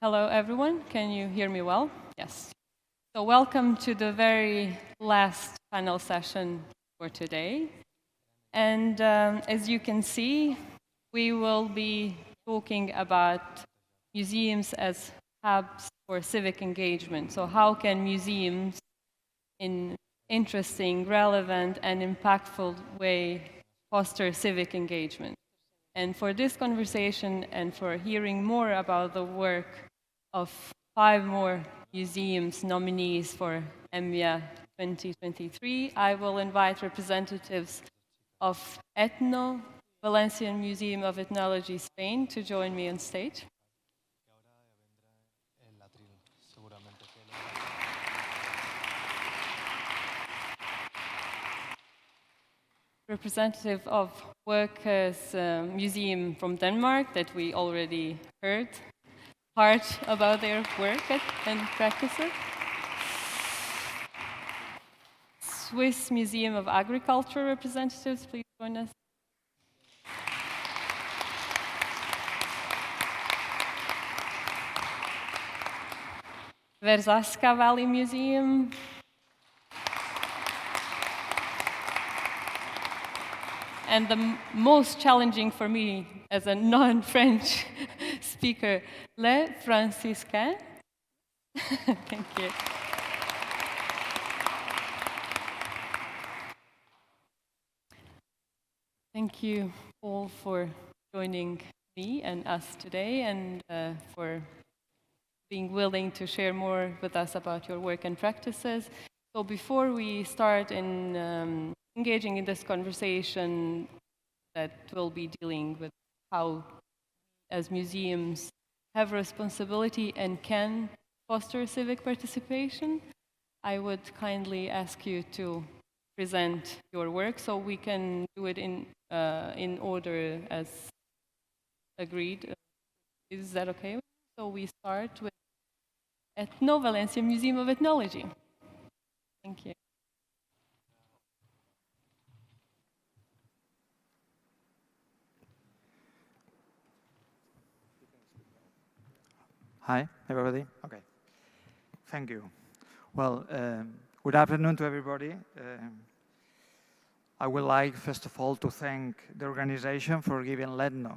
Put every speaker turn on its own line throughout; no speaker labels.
Hello, everyone. Can you hear me well? Yes. So welcome to the very last panel session for today. And as you can see, we will be talking about museums as hubs for civic engagement. So how can museums, in interesting, relevant, and impactful way, foster civic engagement? And for this conversation and for hearing more about the work of 5 more museums nominees for EMYA 2023, I will invite representatives of Etno, Valencian Museum of Ethnology, Spain, to join me on stage. Representative of Workers' Museum from Denmark that we already heard part about their work and practices. Swiss Museum of Agriculture representatives, please join us. Verzaska Valley Museum. And the most challenging for me as a non-French speaker, Les Franciscains. Thank you. Thank you all for joining me and us today and for being willing to share more with us about your work and practices. So before we start in engaging in this conversation that will be dealing with how, as museums, have responsibility and can foster civic participation, I would kindly ask you to present your work so we can do it in order as agreed. Is that okay? So we start with Etno Valencian Museum of Ethnology. Thank you.
Hi, everybody. Okay. Thank you. Well, good afternoon to everybody. I would like, first of all, to thank the organization for giving LETNO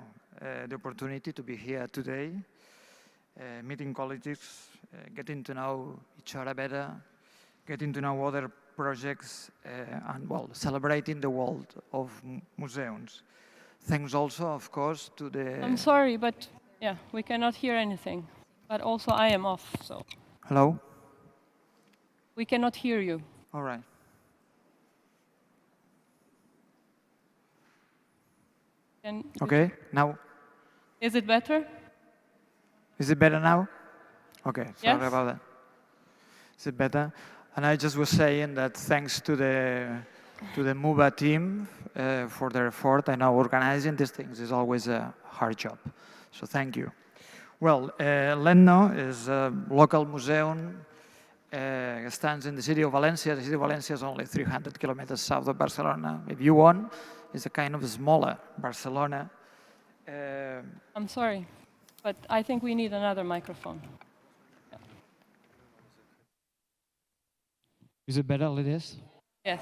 the opportunity to be here today, meeting colleagues, getting to know each other better, getting to know other projects, and, well, celebrating the world of museums. Thanks also, of course, to the...
I'm sorry, but yeah, we cannot hear anything. But also I am off, so.
Hello?
We cannot hear you.
All right. Okay, now?
Is it better?
Is it better now? Okay, sorry
Yes?
about that. Is it better? And I just was saying that thanks to the MUBA team for their effort. I know organizing these things is always a hard job, so thank you. Well, LETNO is a local museum. It stands in the city of Valencia. The city of Valencia is only 300 kilometers south of Barcelona. If you want, it's a kind of smaller Barcelona.
I'm sorry, but I think we need another microphone. Yeah.
Is it better like this?
Yes.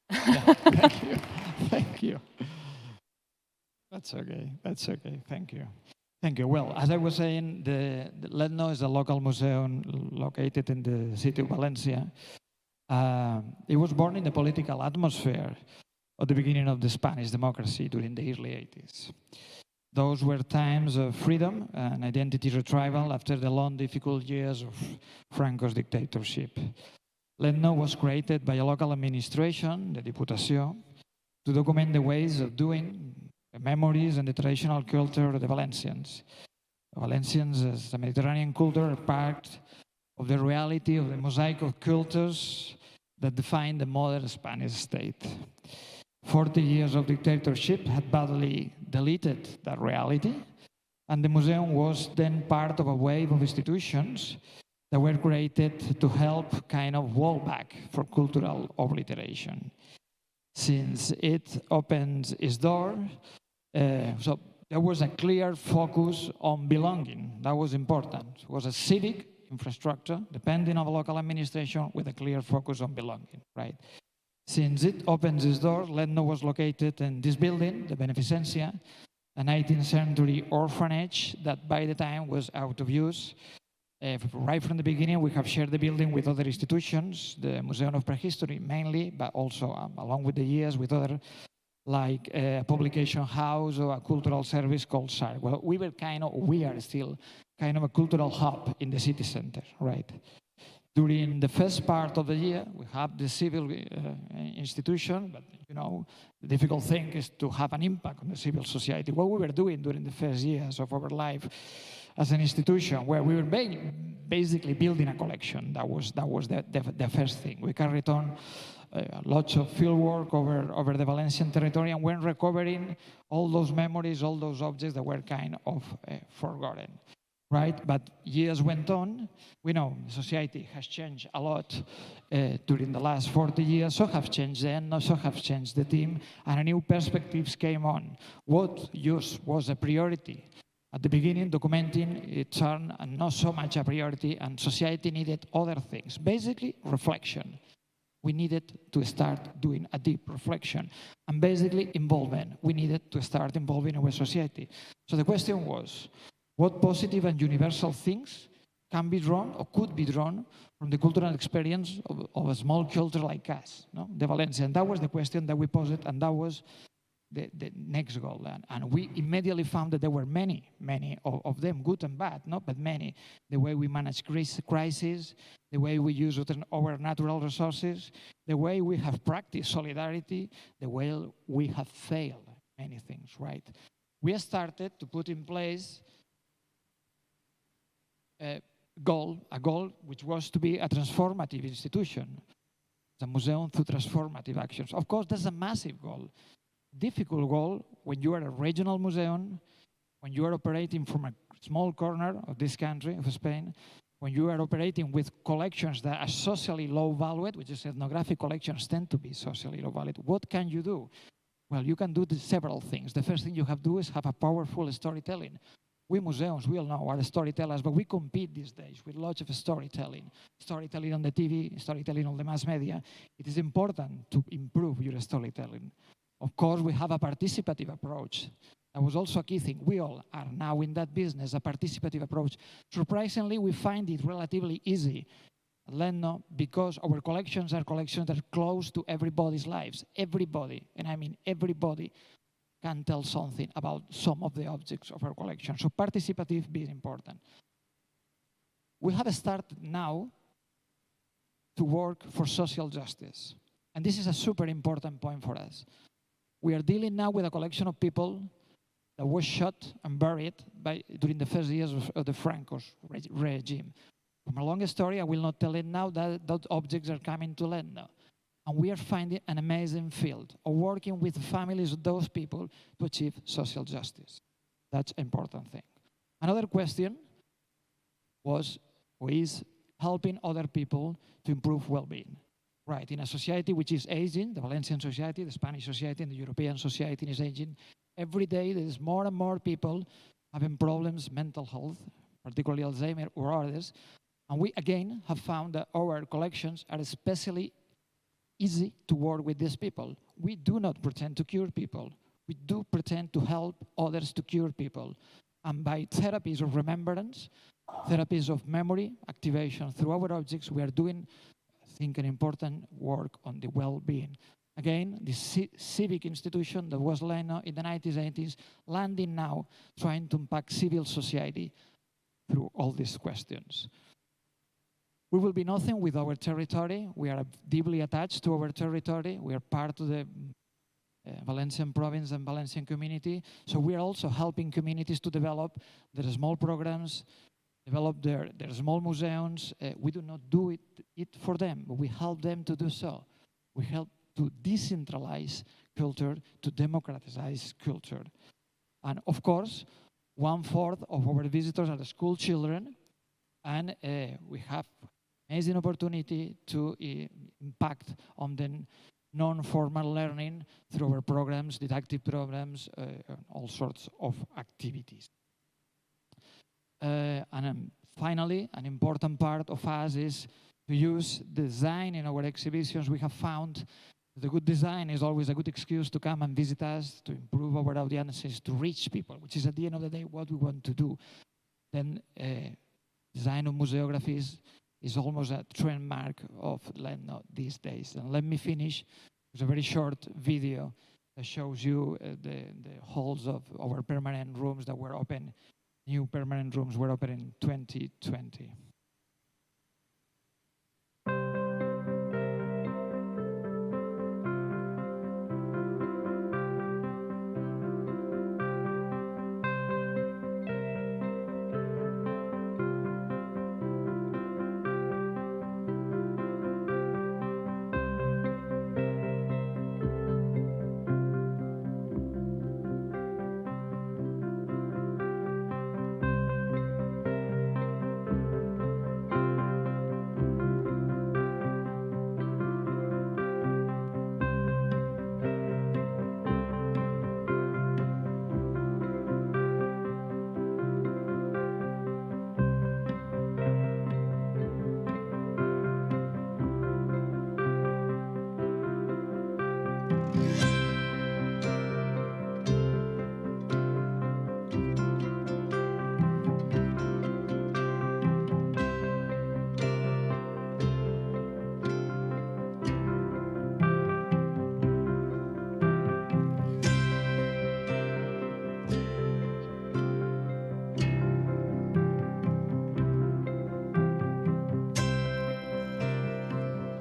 Yeah, thank you. Thank you. That's okay. That's okay. Thank you. Thank you. Well, as I was saying, the LETNO is a local museum located in the city of Valencia. It was born in the political atmosphere at the beginning of the Spanish democracy during the early 80s. Those were times of freedom and identity retrieval after the long, difficult years of Franco's dictatorship. LETNO was created by a local administration, the Diputació, to document the ways of doing, the memories and the traditional culture of the Valencians. The Valencians, as a Mediterranean culture, are part of the reality of the mosaic of cultures that define the modern Spanish state. 40 years of dictatorship had badly deleted that reality, and the museum was then part of a wave of institutions that were created to help kind of wall back for cultural obliteration. Since it opens its door, so the there was a clear focus on belonging. That was important. It was a civic infrastructure, depending on the local administration, with a clear focus on belonging, right? Since it opens its doors, Ledno was located in this building, the Beneficencia, a 19th century orphanage that by the time was out of use. Right from the beginning, we have shared the building with other institutions, the Museum of Prehistory mainly, but also along with the years with other, like a publication house or a cultural service called SAR. Well, we are still kind of a cultural hub in the city center, right? During the first part of the year, we have the civil institution, but the difficult thing is to have an impact on the civil society. What we were doing during the first years of our life as an institution, where we were basically building a collection. That was the first thing. We carried on lots of field work over the Valencian territory, and we're recovering all those memories, all those objects that were kind of forgotten. Right, but years went on. We know society has changed a lot during the last 40 years. So have changed then, so have changed the team, and a new perspectives came on. What use was a priority? At the beginning, documenting it turned not so much a priority, and society needed other things. Basically, reflection. We needed to start doing a deep reflection, and basically involvement. We needed to start involving our society. So the question was, what positive and universal things can be drawn or could be drawn from the cultural experience of a small culture like us, the Valencian? That was the question that we posed, and that was the next goal. And we immediately found that there were many of them, good and bad, but many. The way we manage crises, the way we use our natural resources, the way we have practiced solidarity, the way we have failed many things, right? We started to put in place a goal which was to be a transformative institution, a museum through transformative actions. Of course, that's a massive goal, difficult goal when you are a regional museum, when you are operating from a small corner of this country, of Spain, when you are operating with collections that are socially low valued, which is ethnographic collections tend to be socially low valued. What can you do? Well, you can do several things. The first thing you have to do is have a powerful storytelling. We museums, we all know, are storytellers, but we compete these days with lots of storytelling. Storytelling on the TV, storytelling on the mass media. It is important to improve your storytelling. Of course, we have a participative approach. That was also a key thing. We all are now in that business, a participative approach. Surprisingly, we find it relatively easy, Ledno, because our collections are collections that are close to everybody's lives. Everybody, and I mean everybody, can tell something about some of the objects of our collection. So participative being important. We have started now to work for social justice. And this is a super important point for us. We are dealing now with a collection of people that was shot and buried during the first years of the Franco's regime. From a long story, I will not tell it now, that those objects are coming to Ledno. And we are finding an amazing field of working with the families of those people to achieve social justice. That's an important thing. Another question is helping other people to improve well-being. Right, in a society which is aging, the Valencian society, the Spanish society, and the European society is aging, every day there is more and more people having problems, mental health, particularly Alzheimer or others. And we, again, have found that our collections are especially easy to work with these people. We do not pretend to cure people. We do pretend to help others to cure people. And by therapies of remembrance, therapies of memory, activation through our objects, we are doing, I think, an important work on the well-being. Again, the civic institution that was Ledno in the 1980s, landing now, trying to impact civil society through all these questions. We will be nothing with our territory. We are deeply attached to our territory. We are part of the Valencian province and Valencian community. So we are also helping communities to develop their small programs, develop their small museums. We do not do it for them, but we help them to do so. We help to decentralize culture, to democratize culture. And of course, 1/4 of our visitors are the school children, and we have amazing opportunity to impact on the non-formal learning through our programs, didactic programs, all sorts of activities. Finally, an important part of us is to use design in our exhibitions. We have found the good design is always a good excuse to come and visit us, to improve our audiences, to reach people, which is at the end of the day what we want to do. Then design of museographies is almost a trademark of LEDNO these days. And let me finish with a very short video that shows you the halls of our permanent rooms that were open. New permanent rooms were open in 2020.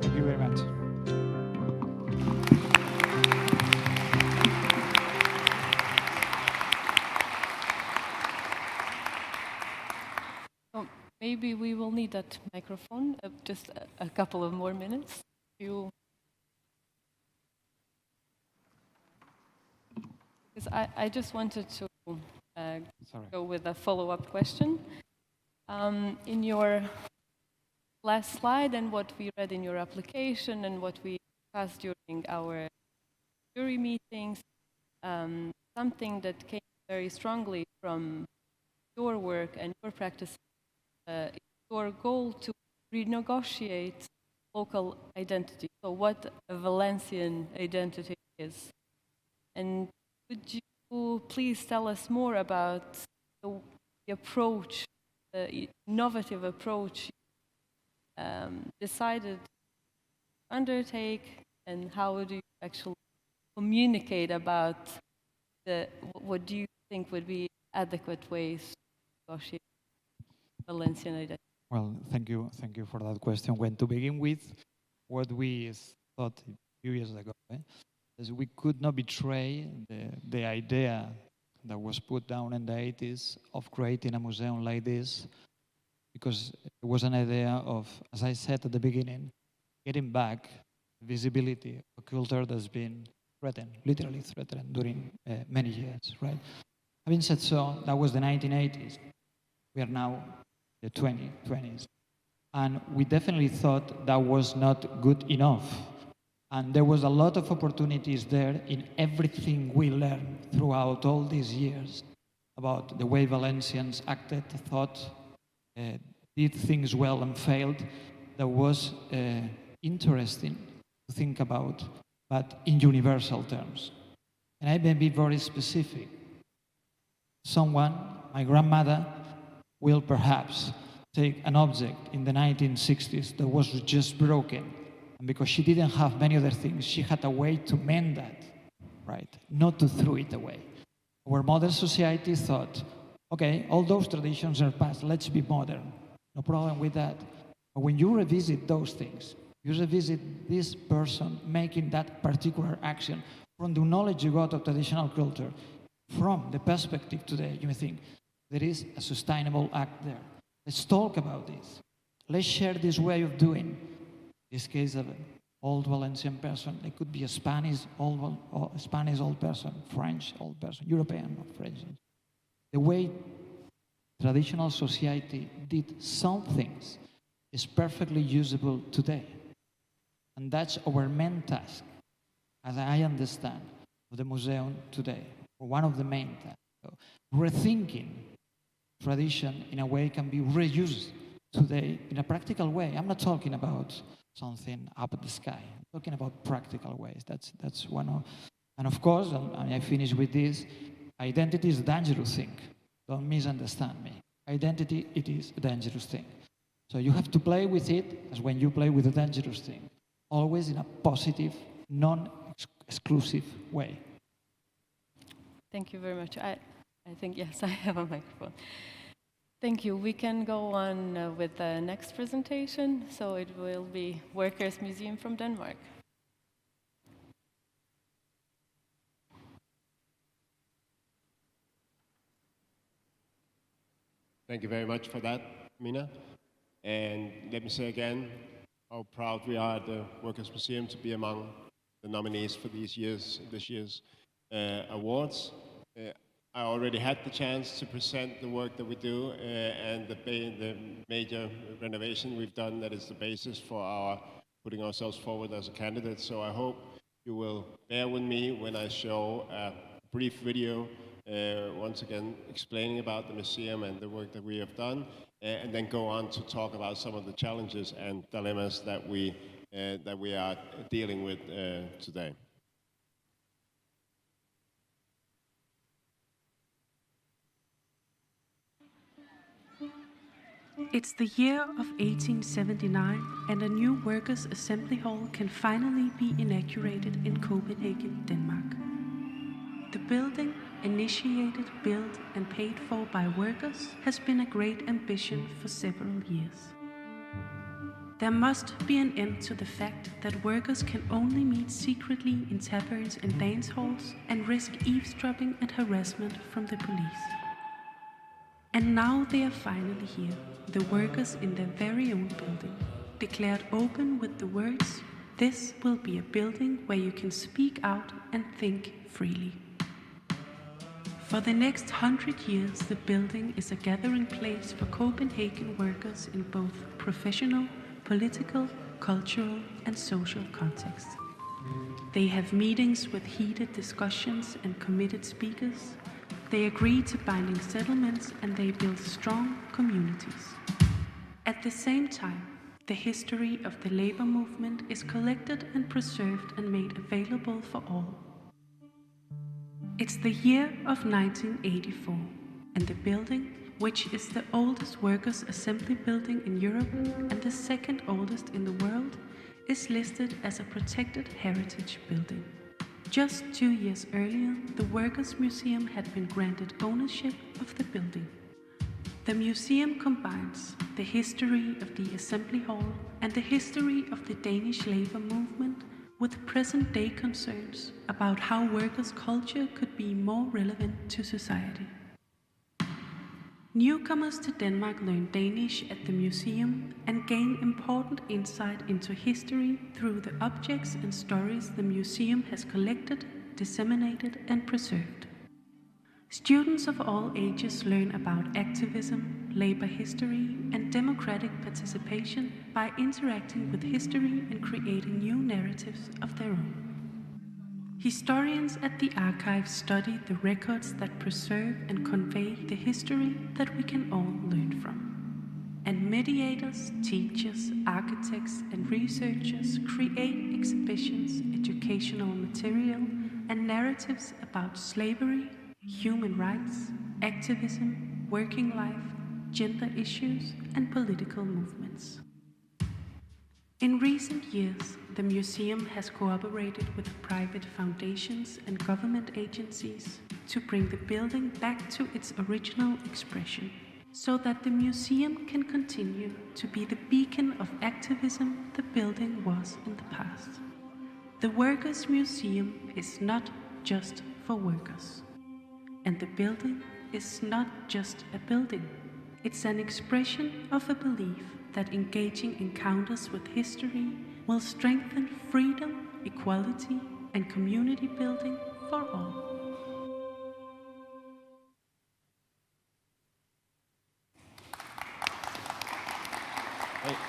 Thank you very much.
So maybe we will need that microphone, just a couple of more minutes. Because I just wanted to go with a follow-up question. In your last slide and what we read in your application and what we discussed during our jury meetings, something that came very strongly from your work and your practice is your goal to renegotiate local identity. So what a Valencian identity is. And could you please tell us more about the approach, the innovative approach decided to undertake, and how do you actually communicate about what do you think would be adequate ways to negotiate Valencian identity?
Well, thank you for that question. When to begin with, what we thought a few years ago is we could not betray the idea that was put down in the 80s of creating a museum like this, because it was an idea of, as I said at the beginning, getting back visibility of a culture that's been threatened, literally threatened during many years, right? Having said so, that was the 1980s. We are now the 2020s. And we definitely thought that was not good enough. And there was a lot of opportunities there in everything we learned throughout all these years about the way Valencians acted, thought, did things well and failed. That was interesting to think about, but in universal terms. And I may be very specific. Someone, my grandmother, will perhaps take an object in the 1960s that was just broken, and because she didn't have many other things, she had a way to mend that, right? Not to throw it away. Our modern society thought, okay, all those traditions are past, let's be modern. No problem with that. But when you revisit those things, you revisit this person making that particular action from the knowledge you got of traditional culture, from the perspective today, you may think, there is a sustainable act there. Let's talk about this. Let's share this way of doing. In this case of an old Valencian person, it could be a Spanish old person, French old person, European, for instance. The way traditional society did some things is perfectly usable today. And that's our main task. as I understand, of the museum today, or one of the main tasks. So rethinking tradition in a way can be reused today in a practical way. I'm not talking about something up at the sky. I'm talking about practical ways. That's one of, and of course, and I finish with this, identity is a dangerous thing. Don't misunderstand me. Identity, it is a dangerous thing. So you have to play with it as when you play with a dangerous thing, always in a positive, non-exclusive way.
Thank you very much. I think, yes, I have a microphone. Thank you. We can go on with the next presentation. So it will be Workers' Museum from Denmark.
Thank you very much for that, Mina. And let me say again how proud we are at the Workers' Museum to be among the nominees for this year's awards. I already had the chance to present the work that we do and the major renovation we've done that is the basis for our putting ourselves forward as a candidate. So I hope you will bear with me when I show a brief video once again explaining about the museum and the work that we have done, and then go on to talk about some of the challenges and dilemmas that we are dealing with today.
It's the year of 1879, and a new workers' assembly hall can finally be inaugurated in Copenhagen, Denmark. The building, initiated, built, and paid for by workers, has been a great ambition for several years. There must be an end to the fact that workers can only meet secretly in taverns and dance halls and risk eavesdropping and harassment from the police. And now they are finally here, the workers in their very own building, declared open with the words, "This will be a building where you can speak out and think freely." For the next 100 years, the building is a gathering place for Copenhagen workers in both professional, political, cultural, and social contexts. They have meetings with heated discussions and committed speakers. They agree to binding settlements, and they build strong communities. At the same time, the history of the labor movement is collected and preserved and made available for all. It's the year of 1984, and the building, which is the oldest workers' assembly building in Europe and the second oldest in the world, is listed as a protected heritage building. Just 2 years earlier, the Workers' Museum had been granted ownership of the building. The museum combines the history of the assembly hall and the history of the Danish labor movement with present-day concerns about how workers' culture could be more relevant to society. Newcomers to Denmark learn Danish at the museum and gain important insight into history through the objects and stories the museum has collected, disseminated, and preserved. Students of all ages learn about activism, labor history, and democratic participation by interacting with history and creating new narratives of their own. Historians at the archive study the records that preserve and convey the history that we can all learn from. And mediators, teachers, architects, and researchers create exhibitions, educational material, and narratives about slavery, human rights, activism, working life, gender issues, and political movements. In recent years, the museum has cooperated with private foundations and government agencies to bring the building back to its original expression, so that the museum can continue to be the beacon of activism the building was in the past. The Workers' Museum is not just for workers, and the building is not just a building. It's an expression of a belief that engaging encounters with history will strengthen freedom, equality, and community building for all.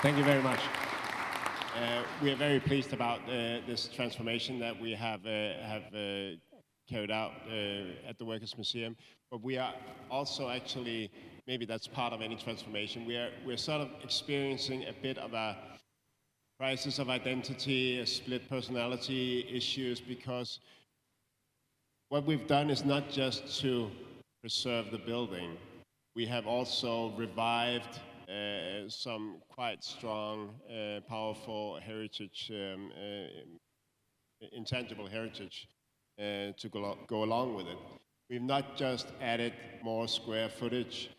Thank you very much. We are very pleased about this transformation that we have carried out at the Workers' Museum. But we are also actually, maybe that's part of any transformation, we're sort of experiencing a bit of a crisis of identity, a split personality issues, because what we've done is not just to preserve the building. We have also revived some quite strong, powerful heritage, intangible heritage to go along with it. We've not just added more square footage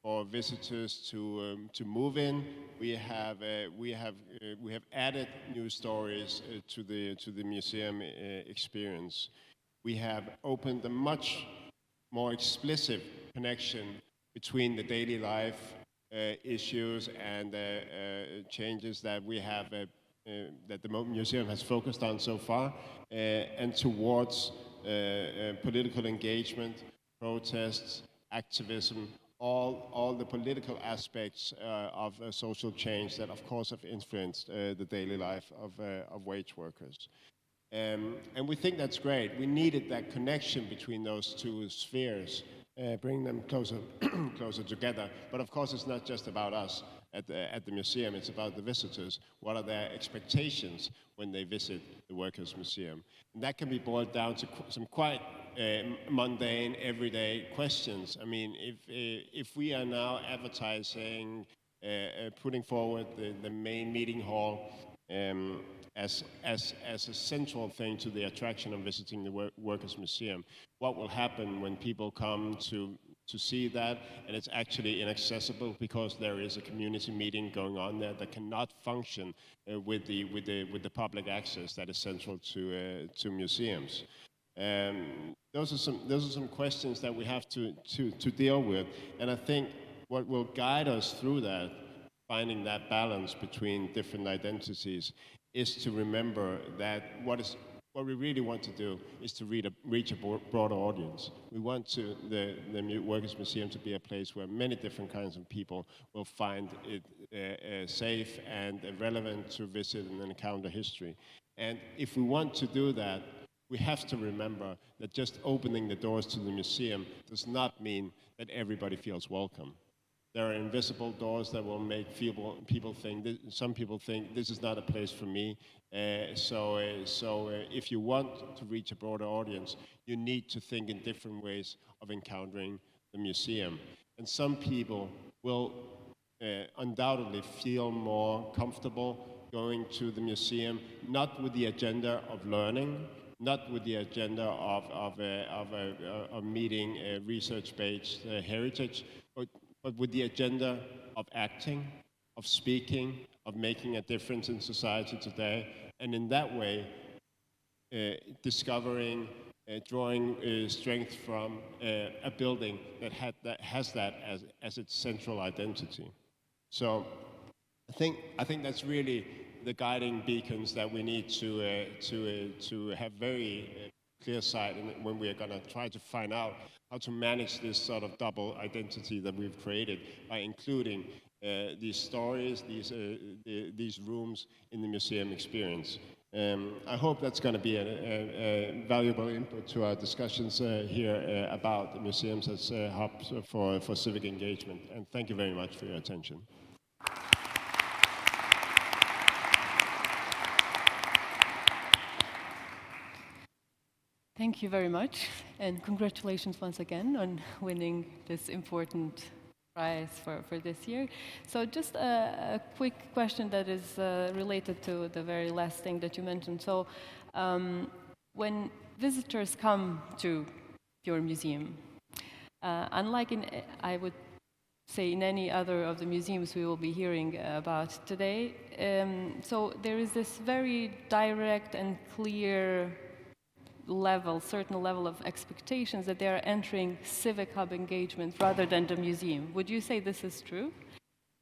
for visitors to move in. We have added new stories to the museum experience. We have opened a much more explicit connection between the daily life issues and changes that we have that the museum has focused on so far, and towards political engagement, protests, activism, all the political aspects of social change that, of course, have influenced the daily life of wage workers. And we think that's great. We needed that connection between those two spheres, bring them closer, closer together. But of course, it's not just about us at the museum. It's about the visitors. What are their expectations when they visit the Workers' Museum? And that can be boiled down to some quite mundane, everyday questions. I mean, if we are now advertising, putting forward the main meeting hall as a central thing to the attraction of visiting the Workers' Museum, what will happen when people come to see that and it's actually inaccessible because there is a community meeting going on there that cannot function with the public access that is central to museums? Those are some questions that we have to deal with, and I think what will guide us through that, finding that balance between different identities, is to remember that what we really want to do is to reach a broader audience. We want the Workers' Museum to be a place where many different kinds of people will find it safe and relevant to visit and encounter history. And if we want to do that, we have to remember that just opening the doors to the museum does not mean that everybody feels welcome. There are invisible doors that will make people think, some people think this is not a place for me. So if you want to reach a broader audience, you need to think in different ways of encountering the museum. And some people will undoubtedly feel more comfortable going to the museum, not with the agenda of learning, not with the agenda of meeting research-based heritage, but with the agenda of acting, of speaking, of making a difference in society today, and in that way, discovering, drawing strength from a building that has that as its central identity. So I think that's really the guiding beacons that we need to have very clear sight when we are going to try to find out how to manage this sort of double identity that we've created by including these stories, these rooms in the museum experience. I hope that's going to be a valuable input to our discussions here about the museums as hubs for civic engagement. And thank you very much for your attention.
Thank you very much, and congratulations once again on winning this important prize for this year. So just a quick question that is related to the very last thing that you mentioned. So when visitors come to your museum, unlike I would say in any other of the museums we will be hearing about today, so there is this very direct and clear certain level of expectations that they are entering civic hub engagement rather than the museum. Would you say this is true?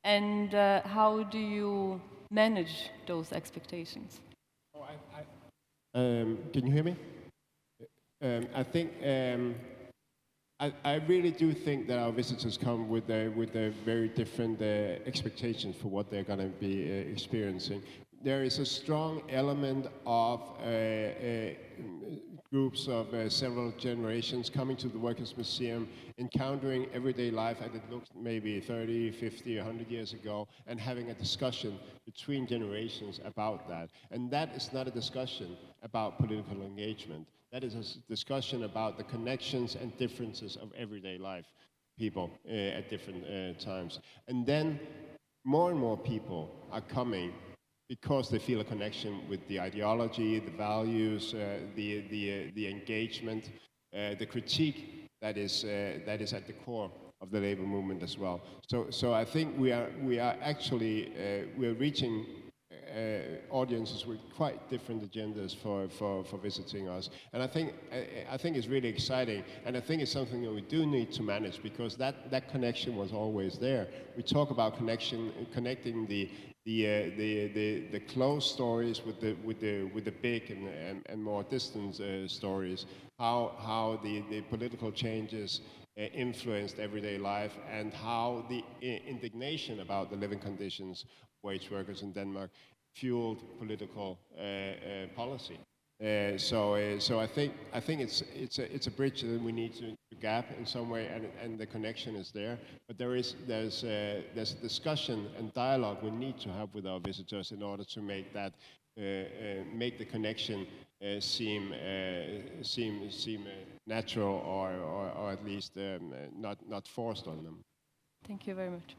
And how do you manage those expectations?
Can you hear me? I think I really do think that our visitors come with a very different expectations for what they're going to be experiencing. there is a strong element of groups of several generations coming to the Workers' Museum, encountering everyday life as it looked maybe 30, 50, 100 years ago, and having a discussion between generations about that. And that is not a discussion about political engagement. That is a discussion about the connections and differences of everyday life, people at different times. And then more and more people are coming because they feel a connection with the ideology, the values, the engagement, the critique that is at the core of the labor movement as well. So I think we are actually we're reaching audiences with quite different agendas for visiting us, and I think it's really exciting, and I think it's something that we do need to manage, because that connection was always there. We talk about connecting the close stories with the big and more distant stories. How the political changes influenced everyday life, and how the indignation about the living conditions of wage workers in Denmark fueled political policy. So I think it's a bridge that we need to gap in some way, and the connection is there. But there's a discussion and dialogue we need to have with our visitors in order to make that make the connection seem natural, or at least not forced on them.
Thank you very much.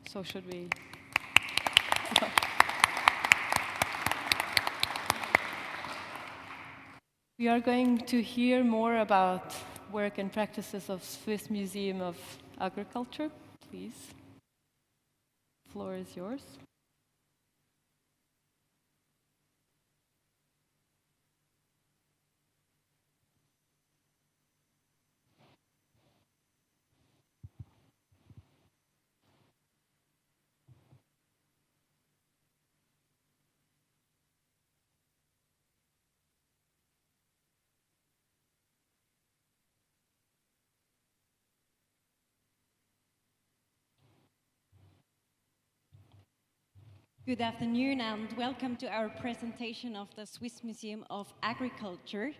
So should we? We are going to hear more about work and practices of Swiss Museum of Agriculture. Please, the floor is yours.
Good afternoon and welcome to our presentation of the Swiss Museum of Agriculture.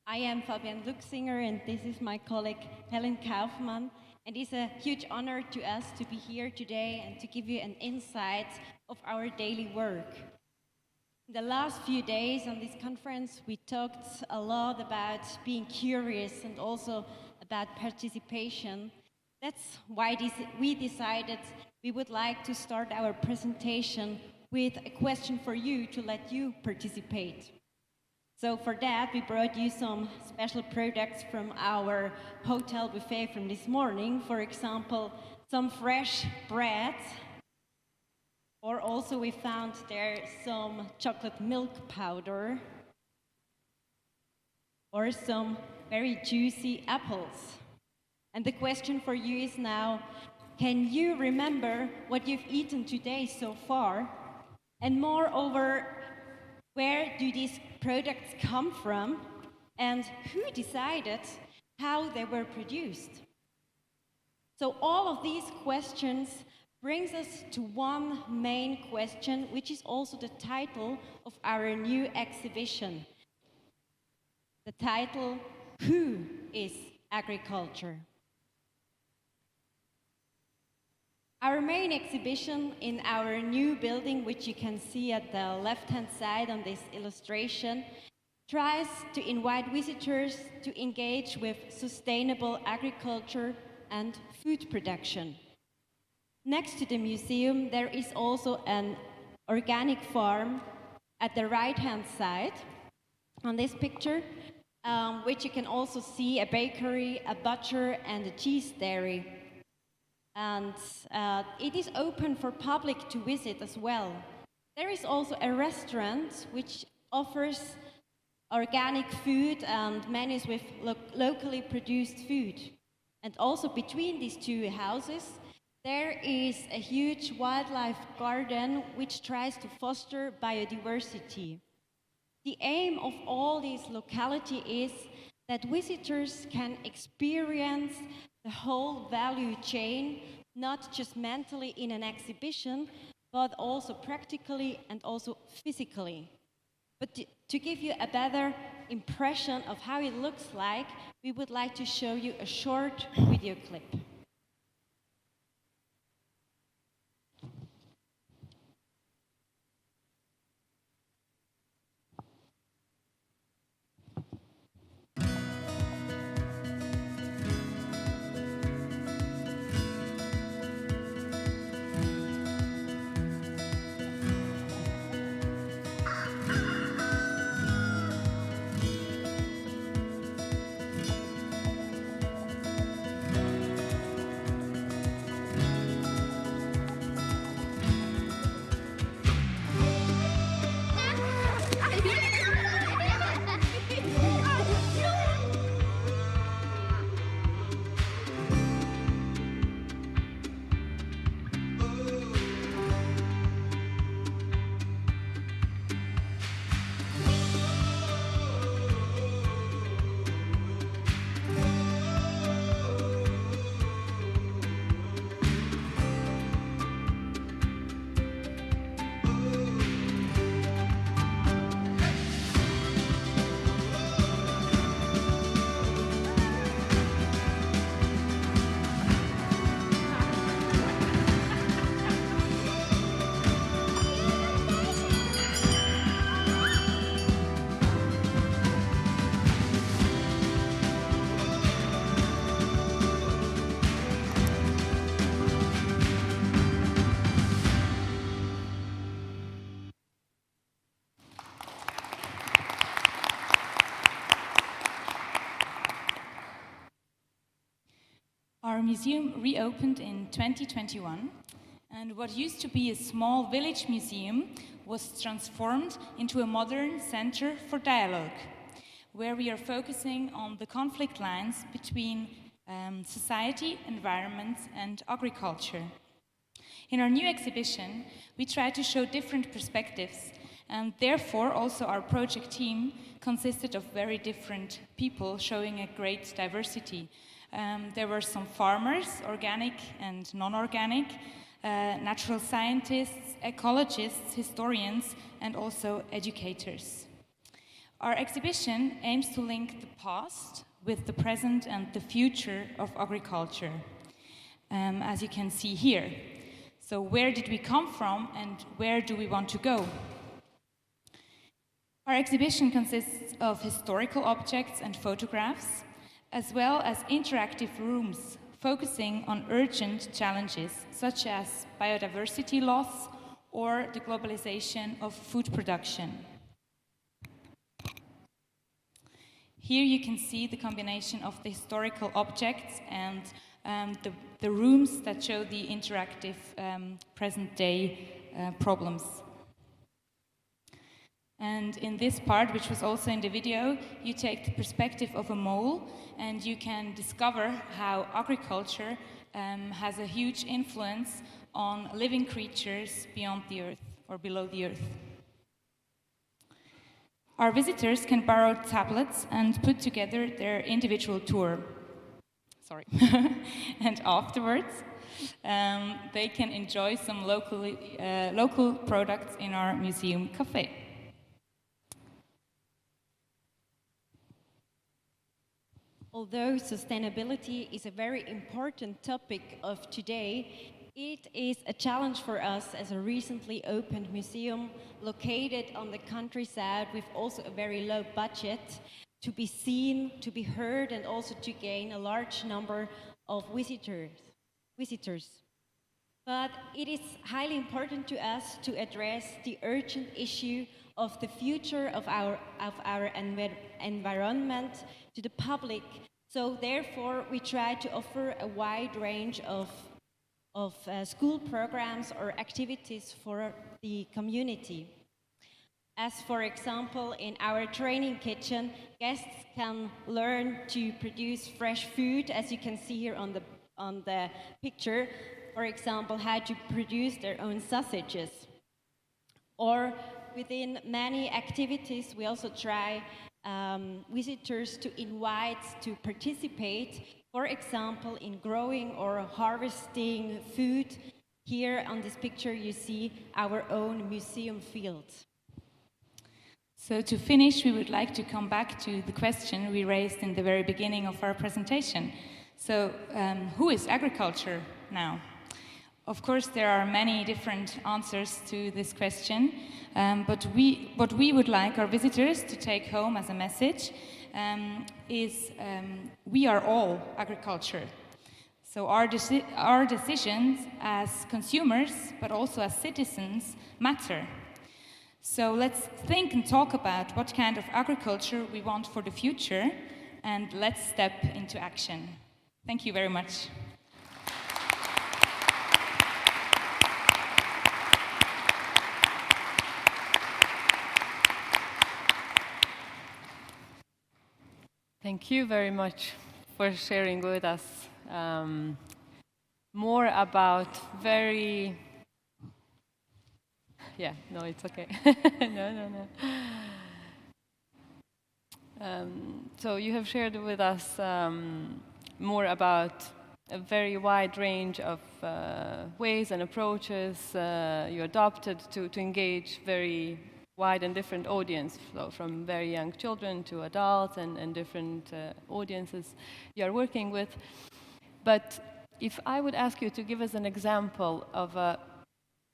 I am Fabienne Luxinger and this is my colleague Helen Kaufmann, and it's a huge honor to us to be here today and to give you an insight of our daily work. In the last few days on this conference we talked a lot about being curious and also about participation. That's why we decided we would like to start our presentation with a question for you to let you participate. So for that, we brought you some special products from our hotel buffet from this morning. For example, some fresh bread, or also we found there some chocolate milk powder, or some very juicy apples. And the question for you is now, can you remember what you've eaten today so far? And moreover, where do these products come from? And who decided how they were produced? So all of these questions brings us to one main question, which is also the title of our new exhibition. The title, Who is Agriculture? Our main exhibition in our new building, which you can see at the left-hand side on this illustration, tries to invite visitors to engage with sustainable agriculture and food production. Next to the museum, there is also an organic farm at the right-hand side on this picture, which you can also see a bakery, a butcher, and a cheese dairy. And it is open for public to visit as well. There is also a restaurant which offers organic food and menus with locally produced food. And also between these two houses, there is a huge wildlife garden which tries to foster biodiversity. The aim of all these localities is that visitors can experience the whole value chain, not just mentally in an exhibition, but also practically and also physically. But to give you a better impression of how it looks like, we would like to show you a short video clip.
Our museum reopened in 2021, and what used to be a small village museum was transformed into a modern center for dialogue, where we are focusing on the conflict lines between society, environment, and agriculture. In our new exhibition, we try to show different perspectives, and therefore also our project team consisted of very different people showing a great diversity. There were some farmers, organic and non-organic, natural scientists, ecologists, historians, and also educators. Our exhibition aims to link the past with the present and the future of agriculture, as you can see here. So where did we come from and where do we want to go? Our exhibition consists of historical objects and photographs, as well as interactive rooms focusing on urgent challenges such as biodiversity loss or the globalization of food production. Here you can see the combination of the historical objects and the rooms that show the interactive present-day problems. And in this part, which was also in the video, you take the perspective of a mole and you can discover how agriculture has a huge influence on living creatures beyond the earth or below the earth. Our visitors can borrow tablets and put together their individual tour. Sorry. And afterwards, they can enjoy some local products in our museum cafe.
Although sustainability is a very important topic of today, it is a challenge for us as a recently opened museum located on the countryside with also a very low budget to be seen, to be heard, and also to gain a large number of visitors. But it is highly important to us to address the urgent issue of the future of our environment to the public. So therefore, we try to offer a wide range of school programs or activities for the community. As for example, in our training kitchen, guests can learn to produce fresh food, as you can see here on the picture. For example, how to produce their own sausages. Or within many activities, we also try visitors to invite to participate, for example, in growing or harvesting food Here on this picture you see our own museum field.
So to finish, we would like to come back to the question we raised in the very beginning of our presentation. So who is agriculture now? Of course, there are many different answers to this question, but what we would like our visitors to take home as a message is we are all agriculture. So our decisions as consumers, but also as citizens, matter. So let's think and talk about what kind of agriculture we want for the future, and let's step into action. Thank you very much.
Thank you very much for sharing with us more about very... Yeah, no, it's okay. No. So you have shared with us more about a very wide range of ways and approaches you adopted to engage very wide and different audience, so from very young children to adults and different audiences you are working with. But if I would ask you to give us an example of a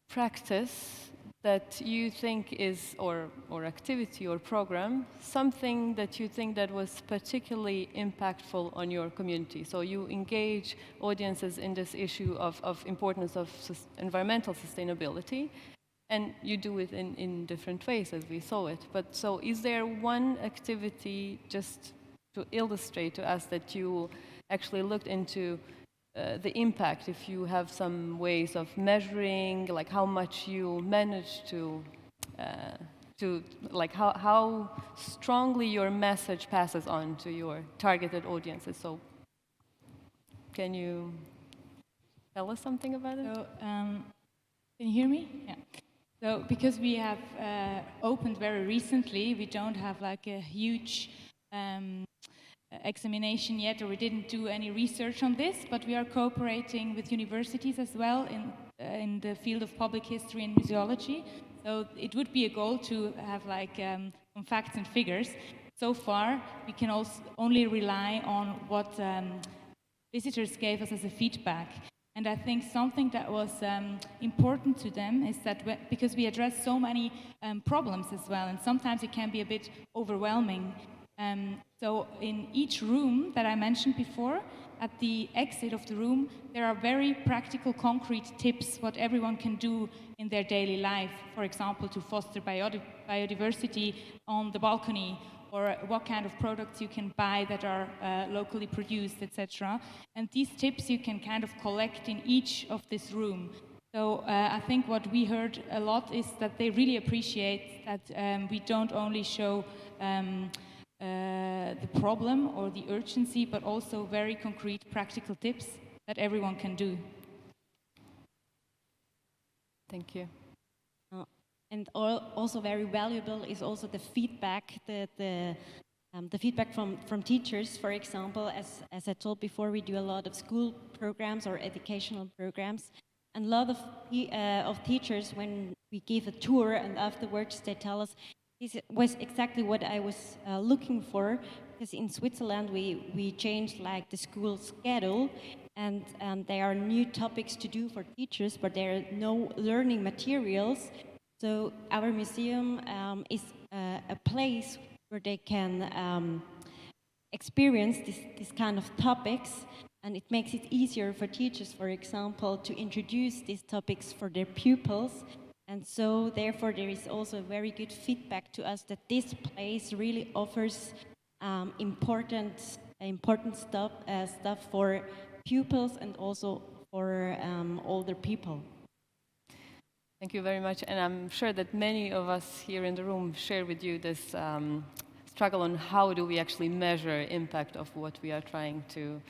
practice that you think is, or activity or program, something that you think that was particularly impactful on your community. So you engage audiences in this issue of importance of environmental sustainability, and you do it in different ways as we saw it. But so is there one activity, just to illustrate to us, that you actually looked into the impact, if you have some ways of measuring, like how much you manage to like how strongly your message passes on to your targeted audiences. So can you tell us something about it?
So, can you hear me? Yeah. So because we have opened very recently, we don't have like a huge examination yet, or we didn't do any research on this, but we are cooperating with universities as well in the field of public history and museology. So it would be a goal to have like some facts and figures. So far, we can also only rely on what visitors gave us as a feedback. And I think something that was important to them is that because we address so many problems as well, and sometimes it can be a bit overwhelming. So in each room that I mentioned before, at the exit of the room, there are very practical, concrete tips what everyone can do in their daily life. For example, to foster biodiversity on the balcony, or what kind of products you can buy that are locally produced, etc. And these tips you can kind of collect in each of this room. So I think what we heard a lot is that they really appreciate that we don't only show the problem or the urgency, but also very concrete practical tips that everyone can do.
Thank you.
And also very valuable is also the feedback, the feedback from teachers. For example, as I told before, we do a lot of school programs or educational programs, and a lot of teachers, when we give a tour and afterwards they tell us, this was exactly what I was looking for, because in Switzerland we changed like the school schedule, and there are new topics to do for teachers, but there are no learning materials. So our museum is a place where they can experience this kind of topics, and it makes it easier for teachers, for example, to introduce these topics for their pupils. And so therefore there is also very good feedback to us that this place really offers important stuff for pupils and also for older people.
Thank you very much, and I'm sure that many of us here in the room share with you this struggle on how do we actually measure impact of what we are trying to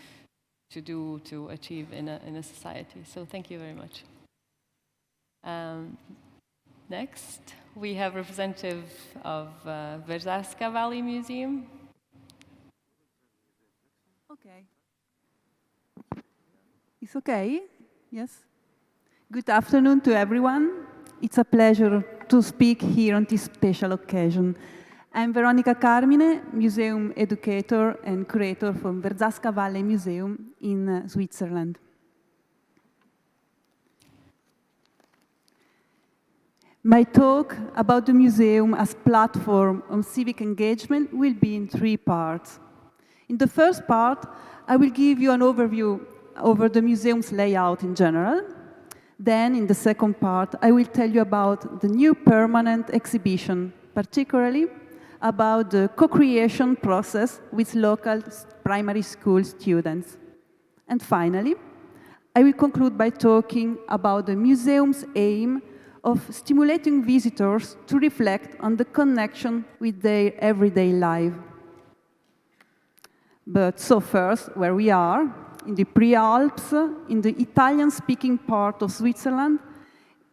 do, to achieve in a society. So thank you very much. Next, we have representative of Verzarska Valley Museum.
Okay. It's okay? Yes? Good afternoon to everyone. It's a pleasure to speak here on this special occasion. I'm Veronica Carmine, museum educator and curator from Verzasca Valley Museum in Switzerland. My talk about the museum as platform on civic engagement will be in 3 parts. In the first part, I will give you an overview over the museum's layout in general. Then, in the second part, I will tell you about the new permanent exhibition, particularly about the co-creation process with local primary school students. And finally, I will conclude by talking about the museum's aim of stimulating visitors to reflect on the connection with their everyday life. But so first, where we are, in the Prealps, in the Italian-speaking part of Switzerland,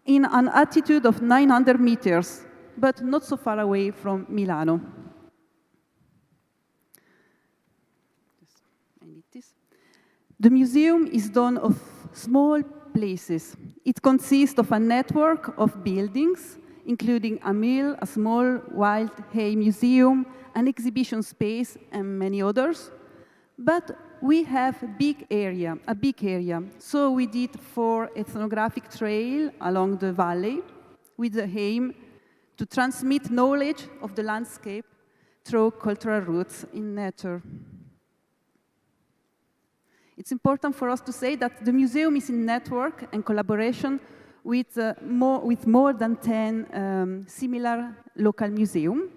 in an altitude of 900 meters, but not so far away from Milano. The museum is done of small places. It consists of a network of buildings, including a mill, a small wild hay museum, an exhibition space, and many others. But we have a big area. So we did 4 ethnographic trails along the valley with the aim to transmit knowledge of the landscape through cultural roots in nature. It's important for us to say that the museum is in network and collaboration with more than 10 similar local museums.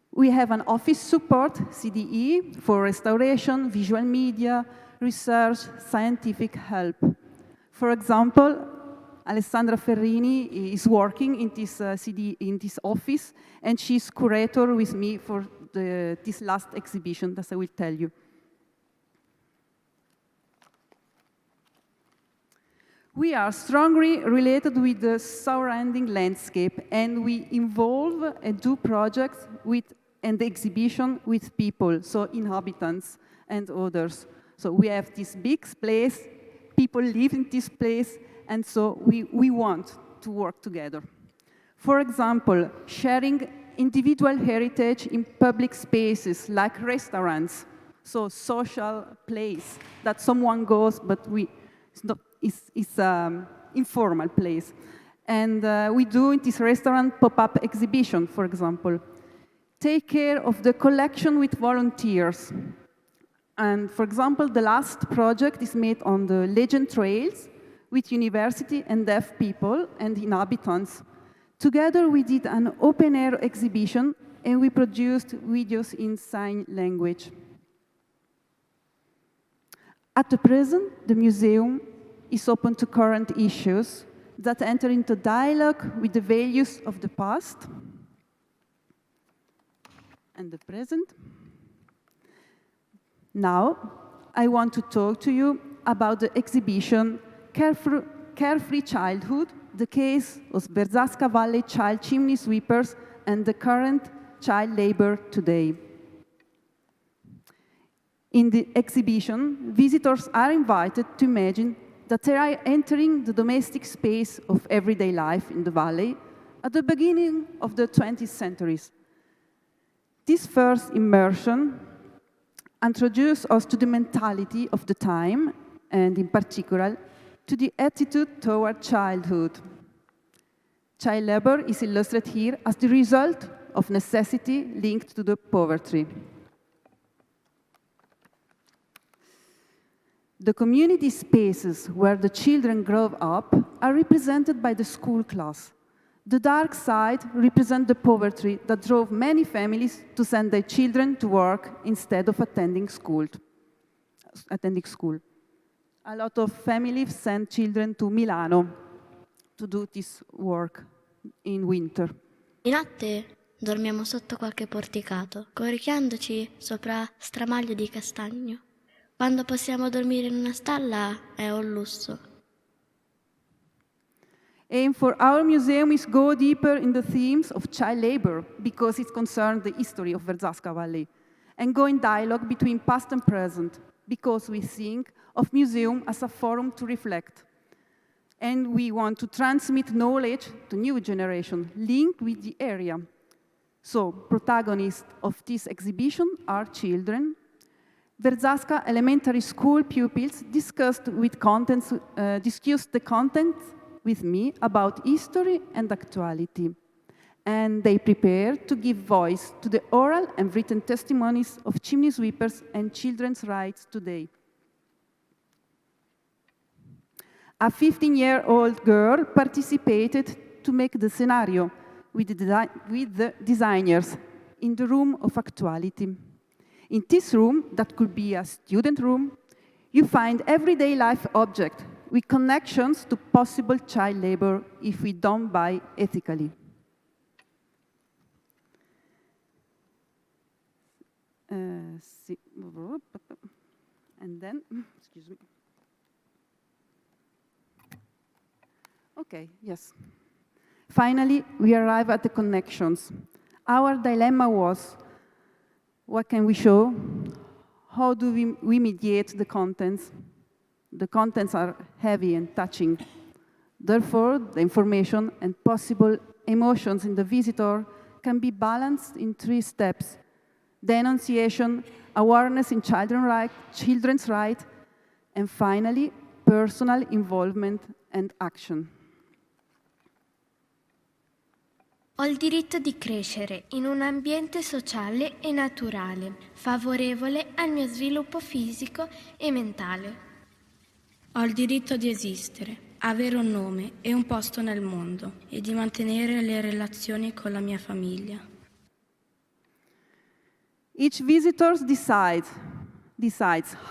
We have an office support, CDE, for restoration, visual media, research, scientific help. For example, Alessandra Ferrini is working in this in this office, and she's curator with me for this last exhibition that I will tell you. We are strongly related with the surrounding landscape, and we involve and do projects and exhibition with people, so inhabitants and others. So we have this big place, people live in this place, and so we want to work together. For example, sharing individual heritage in public spaces like restaurants, so social place that someone goes, but it's informal place. And we do in this restaurant pop-up exhibition, for example. Take care of the collection with volunteers. And for example, the last project is made on the legend trails with university and deaf people and inhabitants. Together we did an open-air exhibition and we produced videos in sign language. At the present, the museum is open to current issues that enter into dialogue with the values of the past and the present. Now, I want to talk to you about the exhibition Carefree Childhood, the case of Verzasca Valley child chimney sweepers and the current child labor today. In the exhibition, visitors are invited to imagine that they are entering the domestic space of everyday life in the valley at the beginning of the 20th century. This first immersion introduced us to the mentality of the time, and in particular, to the attitude toward childhood. Child labor is illustrated here as the result of necessity linked to the poverty. The community spaces where the children grow up are represented by the school class. The dark side represents the poverty that drove many families to send their children to work instead of attending school. A lot of families send children to Milano to do this work in winter.
Di notte dormiamo sotto qualche porticato, coricandoci sopra stramaglie di castagno. Quando possiamo dormire in una stalla è un lusso.
Aim for our museum is go deeper in the themes of child labor because it concerns the history of Verzasca Valley, and go in dialogue between past and present because we think of museum as a forum to reflect. And we want to transmit knowledge to new generation, linked with the area. So, protagonists of this exhibition are children. Verzasca Elementary School pupils discussed the content with me about history and actuality. And they prepared to give voice to the oral and written testimonies of chimney sweepers and children's rights today. A 15-year-old girl participated to make the scenario with the designers in the room of actuality. In this room, that could be a student room, you find everyday life objects with connections to possible child labor if we don't buy ethically. And then, excuse me. Okay, yes. Finally, we arrive at the connections. Our dilemma was, what can we show? How do we mediate the contents? The contents are heavy and touching. Therefore, the information and possible emotions in the visitor can be balanced in 3 steps: denunciation, awareness in children's rights, and finally, personal involvement and action.
Ho il diritto di crescere in un ambiente sociale e naturale, favorevole al mio sviluppo fisico e mentale.
Ho il diritto di esistere, avere un nome e un posto nel mondo e di mantenere le relazioni con la mia famiglia.
Each visitor decides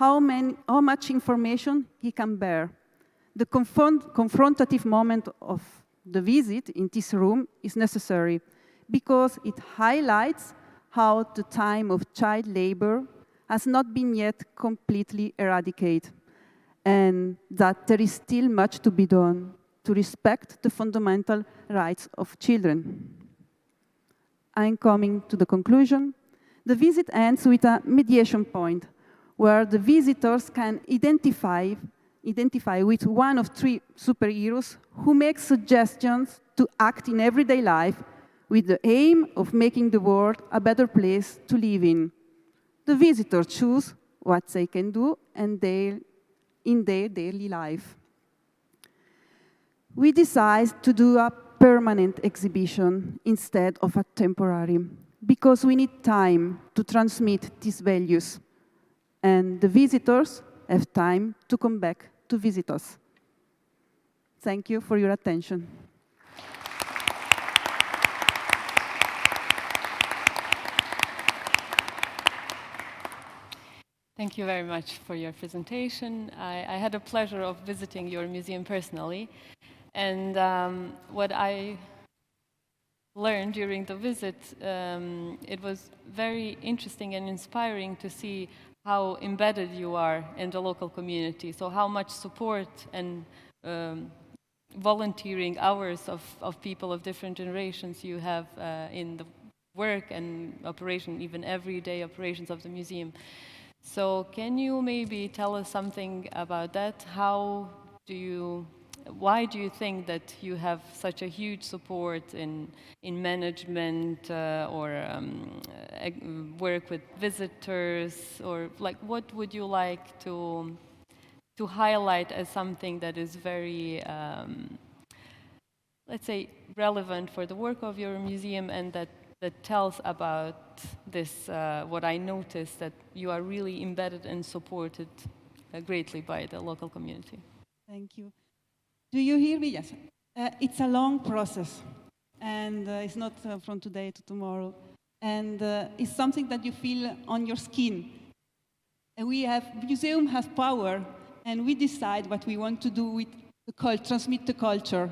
how much information he can bear. The confrontative moment of the visit in this room is necessary because it highlights how the time of child labor has not been yet completely eradicated, and that there is still much to be done to respect the fundamental rights of children. I'm coming to the conclusion. The visit ends with a mediation point where the visitors can identify with one of 3 superheroes who make suggestions to act in everyday life with the aim of making the world a better place to live in. The visitors choose what they can do in their daily life. We decide to do a permanent exhibition instead of a temporary, because we need time to transmit these values, and the visitors have time to come back to visit us. Thank you for your attention.
Thank you very much for your presentation. I had the pleasure of visiting your museum personally, and what I learned during the visit, it was very interesting and inspiring to see how embedded you are in the local community, so how much support and volunteering hours of people of different generations you have in the work and operation, even everyday operations of the museum. So can you maybe tell us something about that? Why do you think that you have such a huge support in management or work with visitors, or like what would you like to highlight as something that is very, let's say, relevant for the work of your museum, and that tells about this, what I noticed, that you are really embedded and supported greatly by the local community?
Thank you. Do you hear me? Yes. It's a long process, and it's not from today to tomorrow. And it's something that you feel on your skin. And museum has power, and we decide what we want to do with the culture, transmit the culture,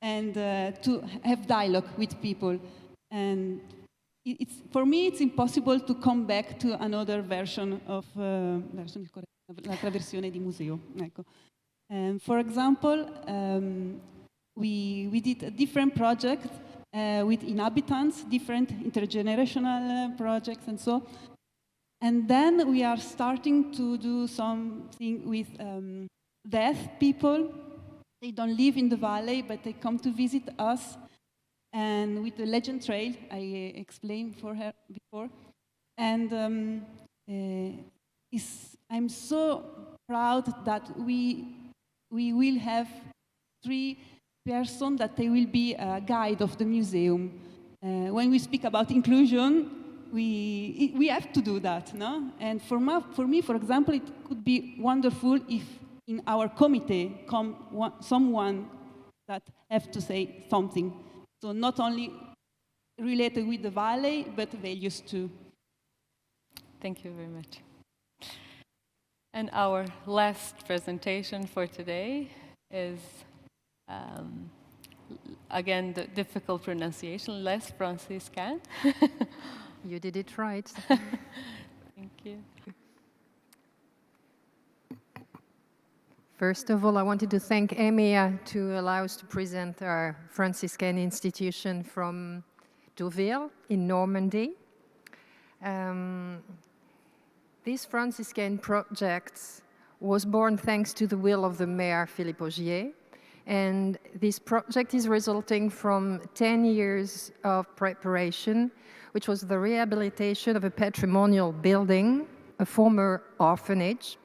and to have dialogue with people. And for me, it's impossible to come back to another version of l'altra versione di museo. Ecco. For example, we did a different project with inhabitants, different intergenerational projects and so. And then we are starting to do something with deaf people They don't live in the valley, but they come to visit us. And with the Legend Trail, I explained for her before. And I'm so proud that we will have 3 persons that they will be a guide of the museum. When we speak about inclusion, we have to do that, no? And for me, for example, it could be wonderful if in our committee come someone that have to say something. So not only related with the valley, but values too.
Thank you very much. And our last presentation for today is, again, the difficult pronunciation, Les Franciscains.
You did it right.
Thank you.
First of all, I wanted to thank EMYA to allow us to present our Franciscan institution from Deauville in Normandy. This Franciscan project was born thanks to the will of the mayor, Philippe Augier, and this project is resulting from 10 years of preparation, which was the rehabilitation of a patrimonial building, a former orphanage,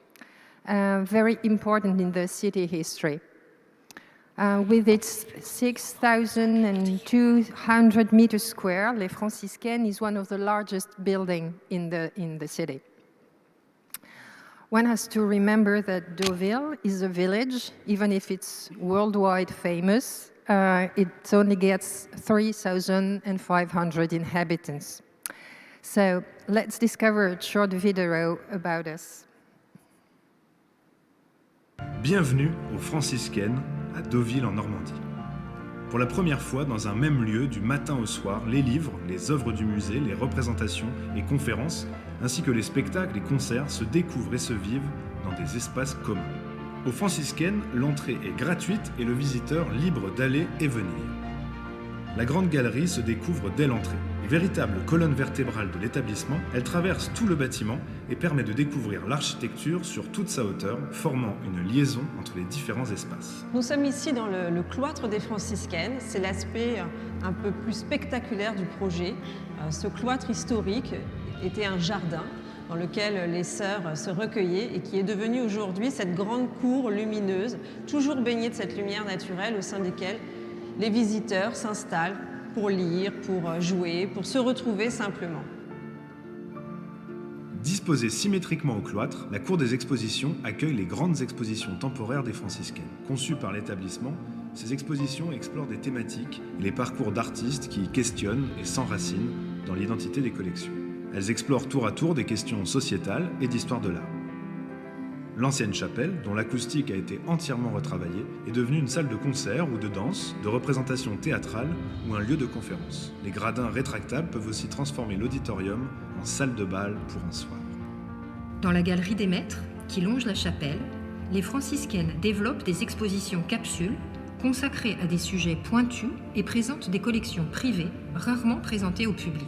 very important in the city history. With its 6,200 meters square, Les Franciscaines is one of the largest buildings in the city. One has to remember that Deauville is a village, even if it's worldwide famous, it only gets 3,500 inhabitants. So let's discover a short video about us.
Bienvenue aux Franciscaines à Deauville en Normandie. Pour la première fois dans un même lieu, du matin au soir, les livres, les œuvres du musée, les représentations et conférences, ainsi que les spectacles et concerts se découvrent et se vivent dans des espaces communs. Aux Franciscaines, l'entrée est gratuite et le visiteur libre d'aller et venir. La grande galerie se découvre dès l'entrée. Véritable colonne vertébrale de l'établissement, elle traverse tout le bâtiment et permet de découvrir l'architecture sur toute sa hauteur, formant une liaison entre les différents espaces.
Nous sommes ici dans le cloître des Franciscaines. C'est l'aspect un peu plus spectaculaire du projet. Ce cloître historique était un jardin dans lequel les sœurs se recueillaient et qui est devenu aujourd'hui cette grande cour lumineuse, toujours baignée de cette lumière naturelle au sein desquelles les visiteurs s'installent pour lire, pour jouer, pour se retrouver simplement.
Disposée symétriquement au cloître, la cour des expositions accueille les grandes expositions temporaires des Franciscaines. Conçues par l'établissement, ces expositions explorent des thématiques et les parcours d'artistes qui y questionnent et s'enracinent dans l'identité des collections. Elles explorent tour à tour des questions sociétales et d'histoire de l'art. L'ancienne chapelle, dont l'acoustique a été entièrement retravaillée, est devenue une salle de concert ou de danse, de représentation théâtrale ou un lieu de conférence. Les gradins rétractables peuvent aussi transformer l'auditorium en salle de bal pour un soir.
Dans la galerie des maîtres, qui longe la chapelle, les franciscaines développent des expositions capsules consacrées à des sujets pointus et présentent des collections privées rarement présentées au public.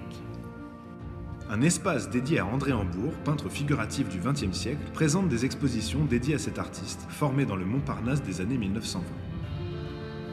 Un espace dédié à André Hambourg, peintre figuratif du XXe siècle, présente des expositions dédiées à cet artiste, formé dans le Montparnasse des années 1920.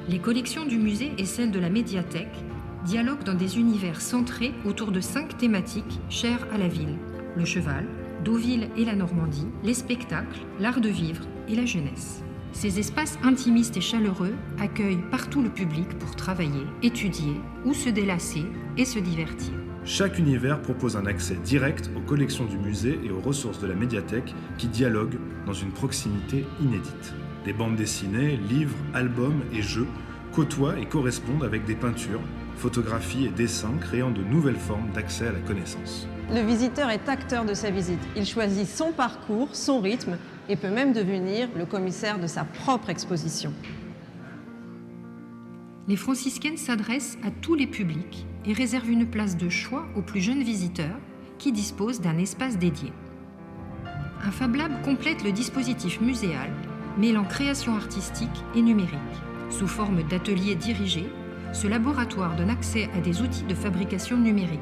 Les collections du musée et celles de la médiathèque dialoguent dans des univers centrés autour de 5 thématiques chères à la ville: le cheval, Deauville et la Normandie, les spectacles, l'art de vivre et la jeunesse. Ces espaces intimistes et chaleureux accueillent partout le public pour travailler, étudier ou se délasser et se divertir.
Chaque univers propose un accès direct aux collections du musée et aux ressources de la médiathèque qui dialoguent dans une proximité inédite. Des bandes dessinées, livres, albums et jeux côtoient et correspondent avec des peintures, photographies et dessins créant de nouvelles formes d'accès à la connaissance.
Le visiteur est acteur de sa visite. Il choisit son parcours, son rythme et peut même devenir le commissaire de sa propre exposition.
Les franciscaines s'adressent à tous les publics et réservent une place de choix aux plus jeunes visiteurs qui disposent d'un espace dédié. Un Fab Lab complète le dispositif muséal, mêlant création artistique et numérique. Sous forme d'ateliers dirigés, ce laboratoire donne accès à des outils de fabrication numérique.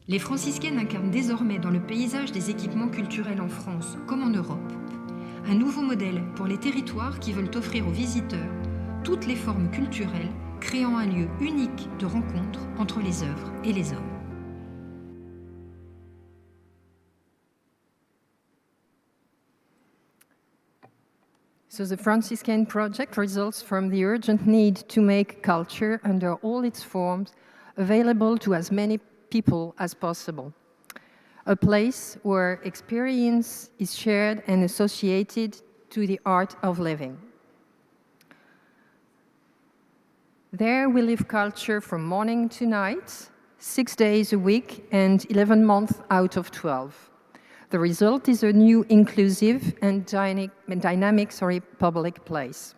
Les franciscaines incarnent désormais dans le paysage des équipements culturels en France comme en Europe un nouveau modèle pour les territoires qui veulent offrir aux visiteurs toutes les formes culturelles, créant un lieu unique de rencontre entre les œuvres et les hommes. So the Franciscan project results from the urgent need to make culture under all its forms available to as many people as possible. A place where experience is shared and associated to the art of living. There we live culture from morning to night, 6 days a week and 11 months out of 12. The result is a new inclusive and dynamic public place.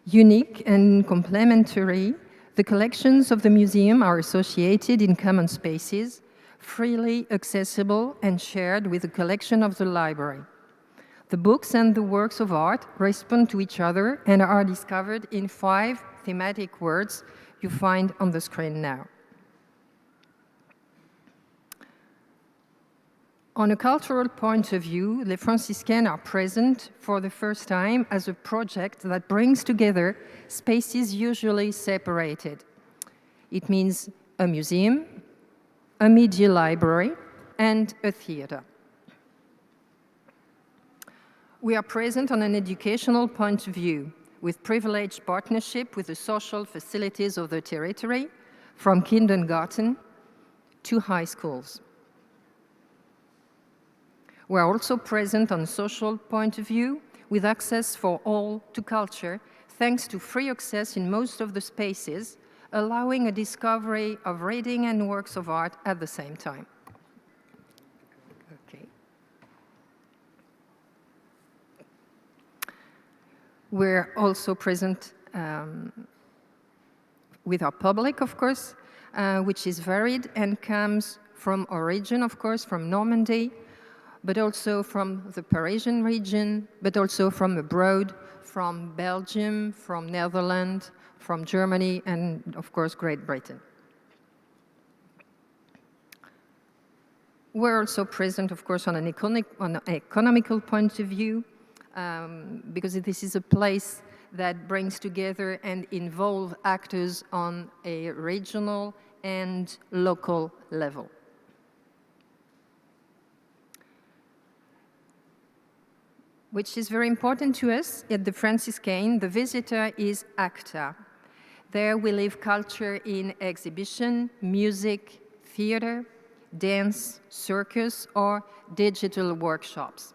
Unique and complementary, the collections of the museum are associated in common spaces, freely accessible and shared with the collection of the library. The books and the works of art respond to each other and are discovered in 5 thematic words you find on the screen now. On a cultural point of view, Les Franciscaines are present for the first time as a project that brings together spaces usually separated. It means a museum, a media library, and a theater. We are present on an educational point of view, with privileged partnership with the social facilities of the territory, from kindergarten to high schools. We are also present on a social point of view, with access for all to culture, thanks to free access in most of the spaces, allowing a discovery of reading and works of art at the same time. Okay. We're also present with our public, of course, which is varied and comes from origin, of course, from Normandy, but also from the Parisian region, but also from abroad, from Belgium, from Netherlands, from Germany, and of course, Great Britain. We're also present, of course, on an economical point of view, because this is a place that brings together and involve actors on a regional and local level. Which is very important to us at the Franciscaine. The visitor is actor. There we live culture in exhibition, music, theater, dance, circus, or digital workshops.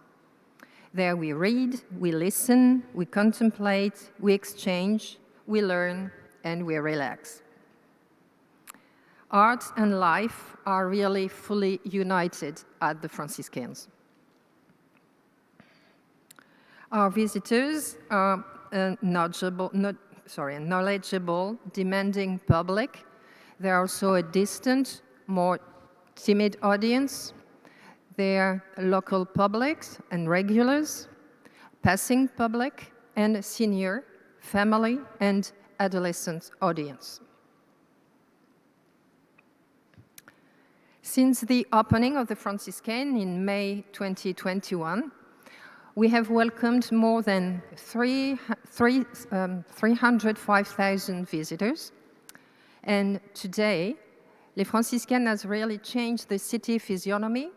There we read, we listen, we contemplate, we exchange, we learn, and we relax. Art and life are really fully united at the Franciscaines. Our visitors are a knowledgeable, demanding public. They're also a distant, more timid audience. They're local publics and regulars, passing public, and senior, family, and adolescent audience. Since the opening of the Franciscaine in May 2021, we have welcomed more than 305,000 visitors. And today, Les Franciscaines has really changed the city physiognomy.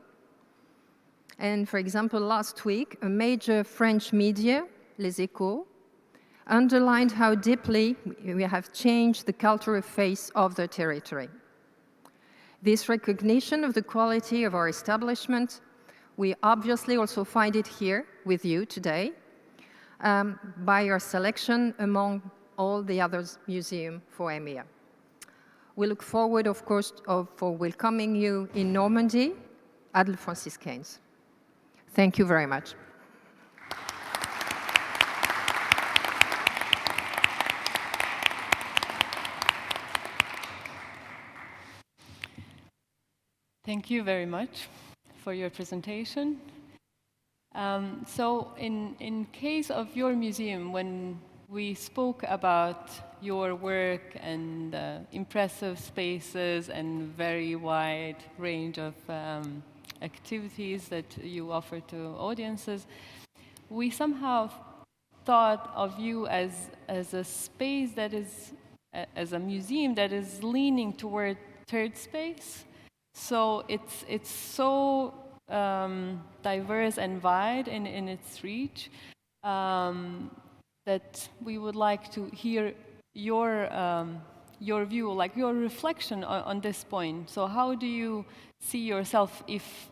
And for example, last week, a major French media, Les Echos, underlined how deeply we have changed the cultural face of the territory. This recognition of the quality of our establishment, we obviously also find it here with you today by your selection among all the other museums for EMYA. We look forward, of course, for welcoming you in Normandy at Les Franciscaines. Thank you very much.
Thank you very much for your presentation. So in case of your museum, when we spoke about your work and impressive spaces and very wide range of activities that you offer to audiences, we somehow thought of you as a space that is, as a museum that is leaning toward third space. So it's so diverse and wide in its reach that we would like to hear your view, like your reflection on this point. So how do you see yourself if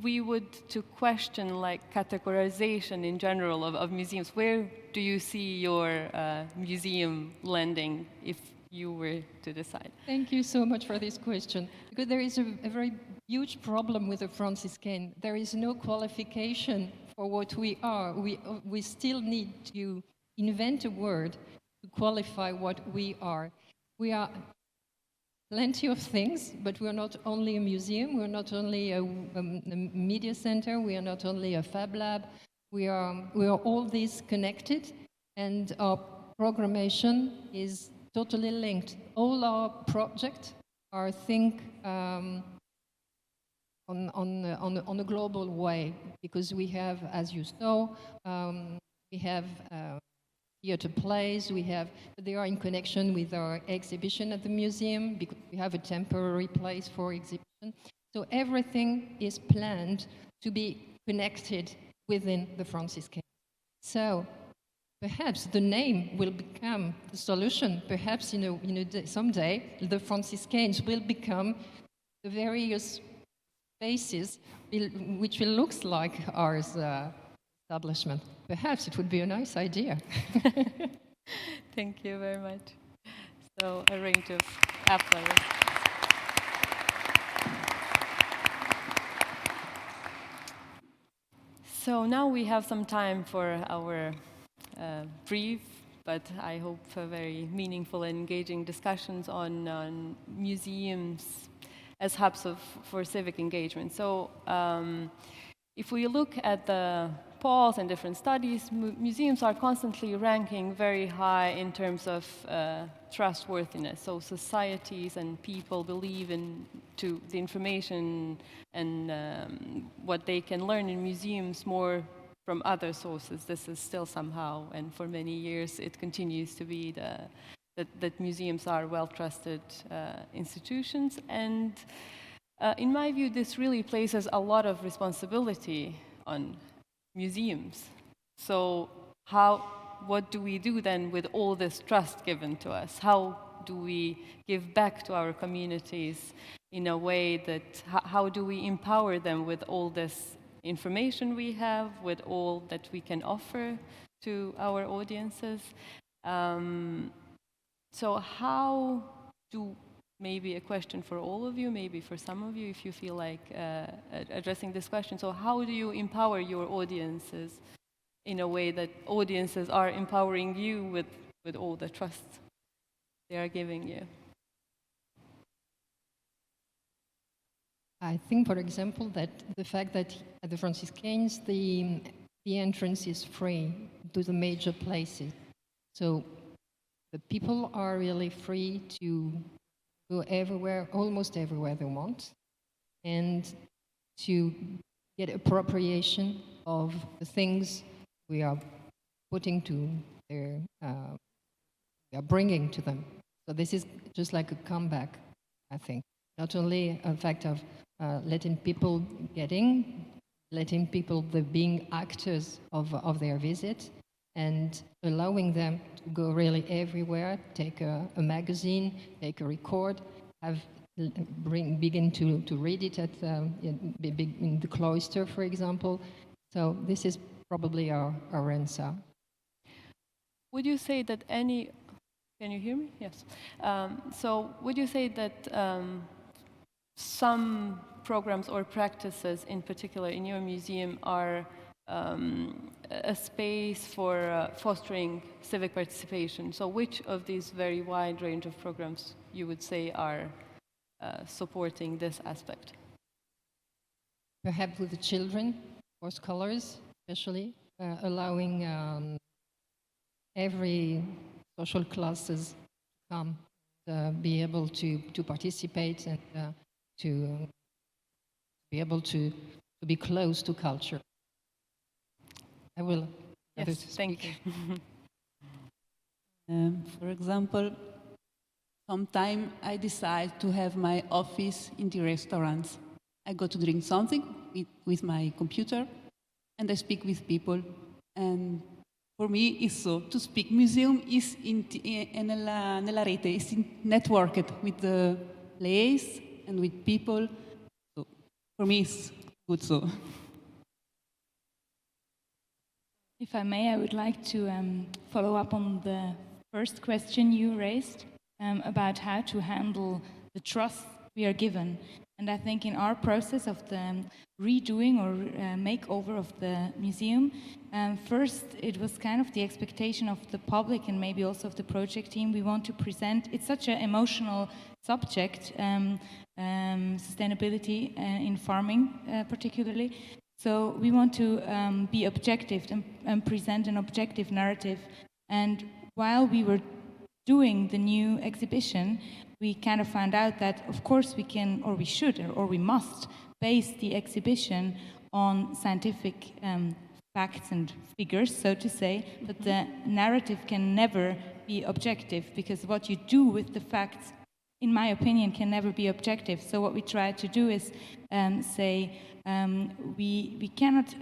we would to question like categorization in general of museums? Where do you see your museum landing if you were to decide?
Thank you so much for this question, because there is a very huge problem with the Franciscan. There is no qualification for what we are. We still need to invent a word to qualify what we are. We are plenty of things, but we are not only a museum, we are not only a media center, we are not only a fab lab, we are all these connected, and our programmation is totally linked. All our projects are on a global way, because we have, as you saw, we have theater plays, they are in connection with our exhibition at the museum, because we have a temporary place for exhibition. So everything is planned to be connected within the Franciscan. So perhaps the name will become the solution. Perhaps someday the Franciscans will become the various spaces which will look like our establishment. Perhaps it would be a nice idea.
Thank you very much. So a range of applause. So now we have some time for our brief, but I hope very meaningful and engaging discussions on museums as hubs for civic engagement. So if we look at the polls and different studies, museums are constantly ranking very high in terms of trustworthiness. So societies and people believe in the information and what they can learn in museums more from other sources. This is still somehow, and for many years, it continues to be that museums are well-trusted institutions. And in my view, this really places a lot of responsibility on museums. So what do we do then with all this trust given to us? How do we give back to our communities in a way that, how do we empower them with all this information we have, with all that we can offer to our audiences? So how do, maybe a question for all of you, maybe for some of you, if you feel like addressing this question. So how do you empower your audiences in a way that audiences are empowering you with all the trust they are giving you?
I think, for example, that the fact that at the Franciscans, the entrance is free to the major places. So the people are really free to go everywhere, almost everywhere they want, and to get appropriation of the things we are putting to their, we are bringing to them. So this is just like a comeback, I think. Not only a fact of letting people letting people being actors of their visit, and allowing them to go really everywhere, take a magazine, take a record, begin to read it at in the cloister, for example. So this is probably our answer.
Would you say that can you hear me? Yes. So would you say that some programs or practices in particular in your museum are a space for fostering civic participation? So which of these very wide range of programs you would say are supporting this aspect?
Perhaps with the children or scholars, especially, allowing every social classes to come, be able to participate and to
be able to be close to culture. I will.
Yes, thank you.
For example, sometimes I decide to have my office in the restaurants. I go to drink something with my computer, and I speak with people. And for me, it's so to speak. Museum is nella rete, is networked with the place and with people. So for me, it's good. So.
If I may, I would like to follow up on the first question you raised about how to handle the trust we are given. And I think in our process of the redoing or makeover of the museum, first it was kind of the expectation of the public and maybe also of the project team. We want to present, it's such an emotional subject, sustainability in farming particularly. So we want to be objective and present an objective narrative. And while we were doing the new exhibition, we kind of found out that, of course, we can, or we should, or we must base the exhibition on scientific facts and figures, so to say, but the narrative can never be objective, because what you do with the facts, in my opinion, can never be objective. So what we try to do is say, we cannot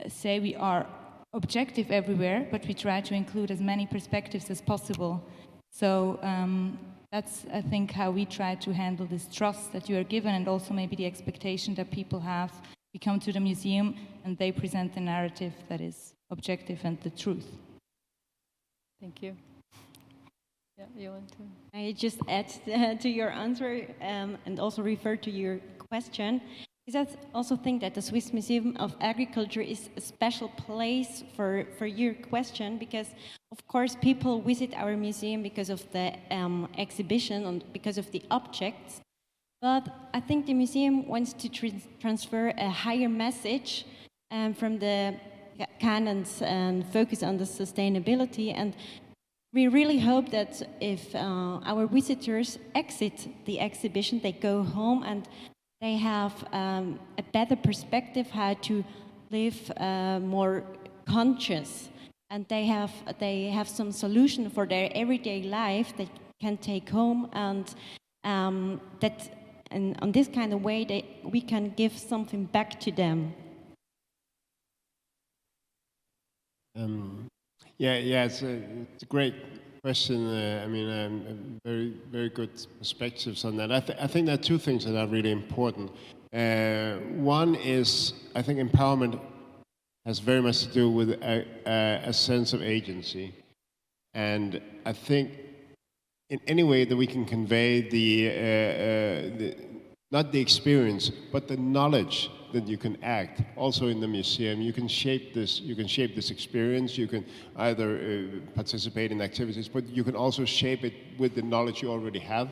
say we are objective everywhere, but we try to include as many perspectives as possible. So that's, I think, how we try to handle this trust that you are given, and also maybe the expectation that people have. We come to the museum and they present the narrative that is objective and the truth.
Thank you. Yeah, you want to?
I just add to your answer and also refer to your question. Because I also think that the Swiss Museum of Agriculture is a special place for your question, because of course people visit our museum because of the exhibition and because of the objects. But I think the museum wants to transfer a higher message from the canons and focus on the sustainability. And we really hope that if our visitors exit the exhibition, they go home and they have a better perspective how to live more conscious, and they have some solution for their everyday life they can take home, and on this kind of way we can give something back to them.
It's a great question. I mean, very, very good perspectives on that. I think there are two things that are really important. One is, I think empowerment has very much to do with a sense of agency. And I think in any way that we can convey not the experience, but the knowledge that you can act also in the museum. You can shape this experience. You can either participate in activities, but you can also shape it with the knowledge you already have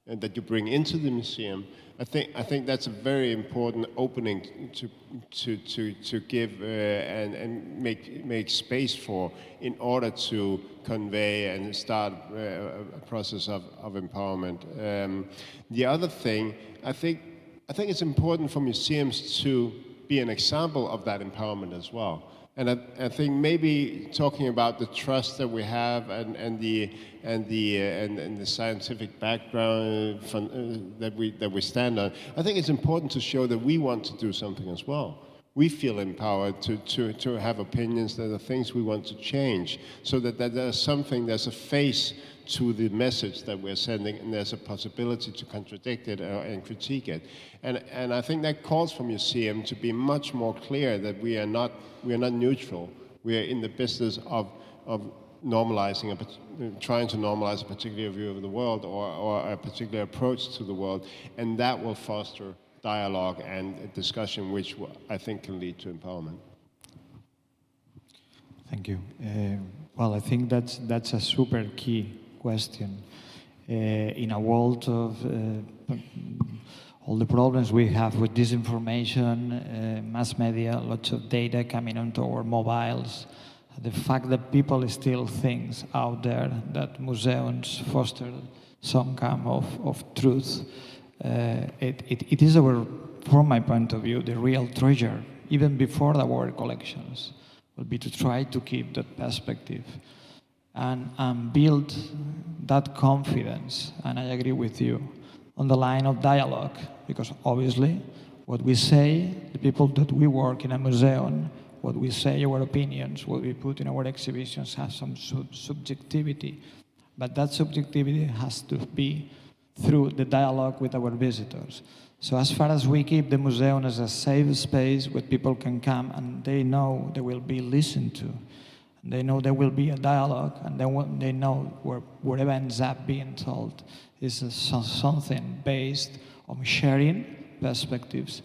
and that you bring into the museum. I think that's a very important opening to give and make space for, in order to convey and start a process of empowerment. The other thing, I think it's important for museums to be an example of that empowerment as well. And I think maybe talking about the trust that we have and the scientific background that we stand on, I think it's important to show that we want to do something as well. We feel empowered to have opinions, that are things we want to change, so that there's a face to the message that we're sending, and there's a possibility to contradict it and critique it. And I think that calls for museum to be much more clear that we are not neutral. We are in the business of normalizing, trying to normalize a particular view of the world or a particular approach to the world, and that will foster dialogue and a discussion, which I think can lead to empowerment.
Thank you. Well, I think that's a super key question. In a world of all the problems we have with disinformation, mass media, lots of data coming onto our mobiles, the fact that people still think out there that museums foster some kind of truth, it is our from my point of view, the real treasure, even before our collections, will be to try to keep that perspective and build that confidence. And I agree with you on the line of dialogue, because obviously what we say, the people that we work in a museum, what we say, our opinions, what we put in our exhibitions has some subjectivity, but that subjectivity has to be through the dialogue with our visitors. So as far as we keep the museum as a safe space where people can come and they know they will be listened to, and they know there will be a dialogue, and they know whatever ends up being told is something based on sharing perspectives,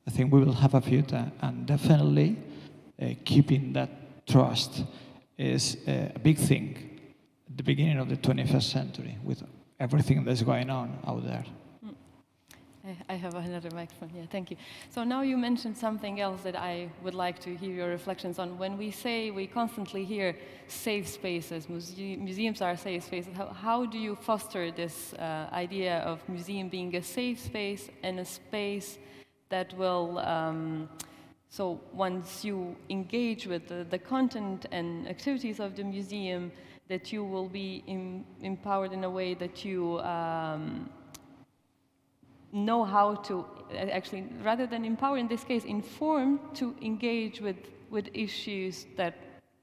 I think we will have a future. And definitely keeping that trust is a big thing at the beginning of the 21st century with everything that's going on out there.
I have another microphone. Yeah, thank you. So now you mentioned something else that I would like to hear your reflections on. When we constantly hear safe spaces, museums are safe spaces. How do you foster this idea of museum being a safe space and a space that will, so once you engage with the content and activities of the museum, that you will be empowered in a way that you know how to, actually, rather than empower, in this case, inform to engage with issues that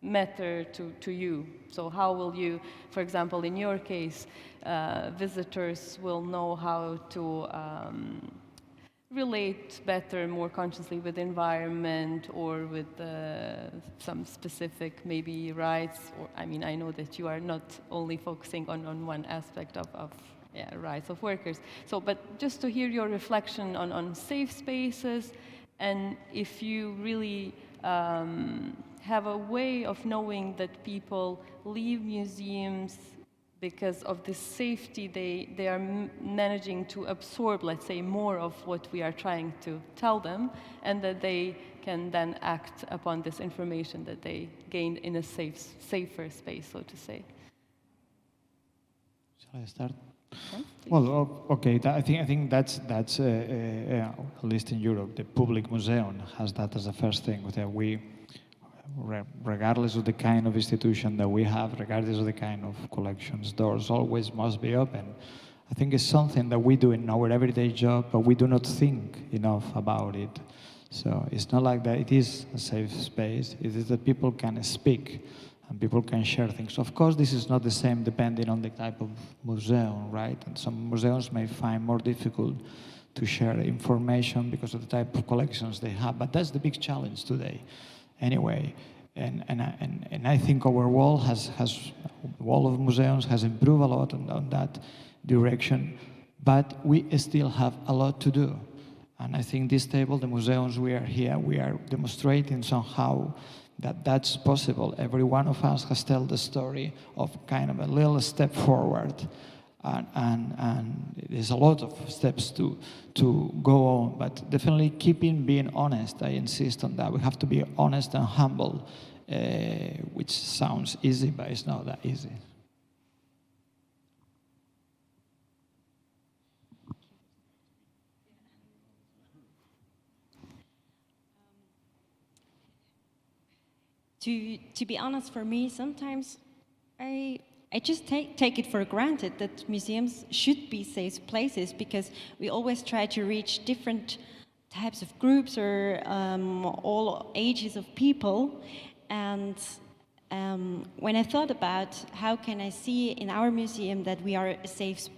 matter to you. So how will you, for example, in your case, visitors will know how to relate better, more consciously with the environment or with some specific maybe rights, or I mean, I know that you are not only focusing on one aspect of rights of workers. So, but just to hear your reflection on safe spaces, and if you really have a way of knowing that people leave museums because of the safety, they are managing to absorb, let's say, more of what we are trying to tell them, and that they can then act upon this information that they gained in a safer space, so to say.
Shall I start? Well, okay. I think that's at least in Europe, the public museum has that as the first thing. That we, regardless of the kind of institution that we have, regardless of the kind of collections, doors always must be open. I think it's something that we do in our everyday job, but we do not think enough about it. So it's not like that. It is a safe space. It is that people can speak and people can share things. Of course, this is not the same depending on the type of museum, right? And some museums may find more difficult to share information because of the type of collections they have, but that's the big challenge today. Anyway, and I think our wall of museums has improved a lot on that direction, but we still have a lot to do. And I think this table, the museums we are here, we are demonstrating somehow that that's possible. Every one of us has told the story of kind of a little step forward, and there's a lot of steps to go on, but definitely being honest. I insist on that. We have to be honest and humble, which sounds easy, but it's not that easy.
To be honest, for me, sometimes I just take it for granted that museums should be safe places, because we always try to reach different types of groups or all ages of people. And when I thought about how can I see in our museum that we are a safe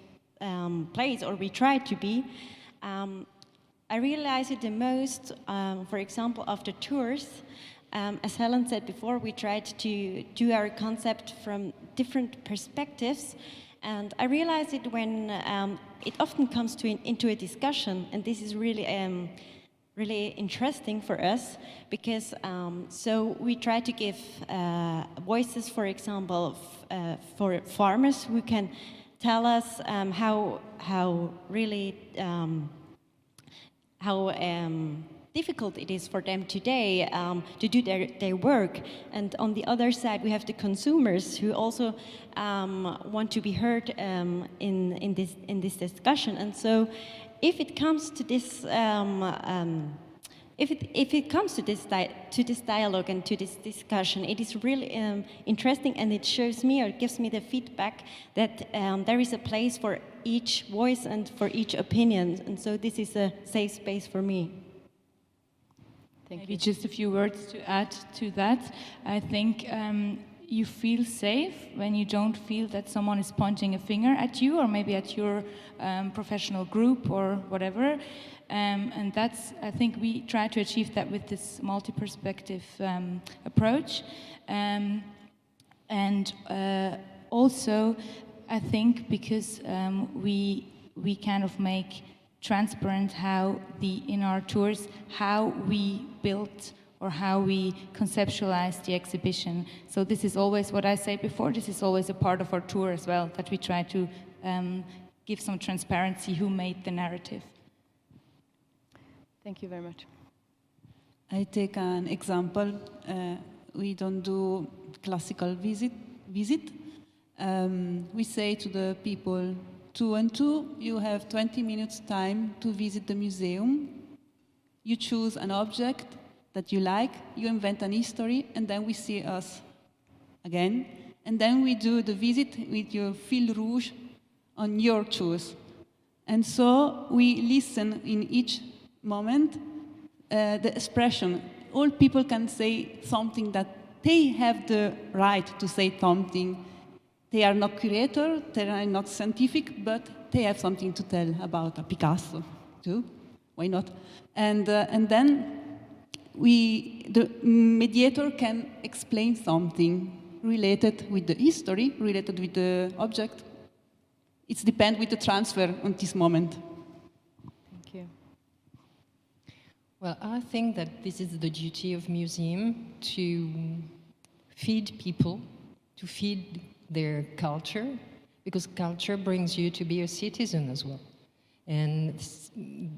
place, or we try to be, I realized it the most, for example, after tours. As Helen said before, we tried to do our concept from different perspectives, and I realized it when it often comes into a discussion, and this is really really interesting for us, because so we try to give voices, for example, for farmers who can tell us how really difficult it is for them today to do their work. And on the other side, we have the consumers who also want to be heard in this discussion. And so, if it comes to this, if it comes to this dialogue and to this discussion, it is really interesting, and it shows me, or it gives me the feedback that there is a place for each voice and for each opinion, and so this is a safe space for me.
Maybe just a few words to add to that. I think you feel safe when you don't feel that someone is pointing a finger at you, or maybe at your professional group or whatever. And that's, I think we try to achieve that with this multi-perspective approach. And also, I think because we kind of make transparent how in our tours, how we built or how we conceptualize the exhibition. So this is always what I said before, this is always a part of our tour as well, that we try to give some transparency who made the narrative.
Thank you very much.
I take an example. We don't do classical visit. We say to the people, 2 and 2, you have 20 minutes time to visit the museum. You choose an object that you like, you invent an history, and then we see us again. And then we do the visit with your fil rouge on your choice. And so we listen in each moment the expression. All people can say something that they have the right to say something. They are not curator, they are not scientific, but they have something to tell about a Picasso too. Why not? And then the mediator can explain something related with the history, related with the object. It depends with the transfer on this moment.
Thank you.
Well, I think that this is the duty of museum, to feed people, to feed their culture, because culture brings you to be a citizen as well. And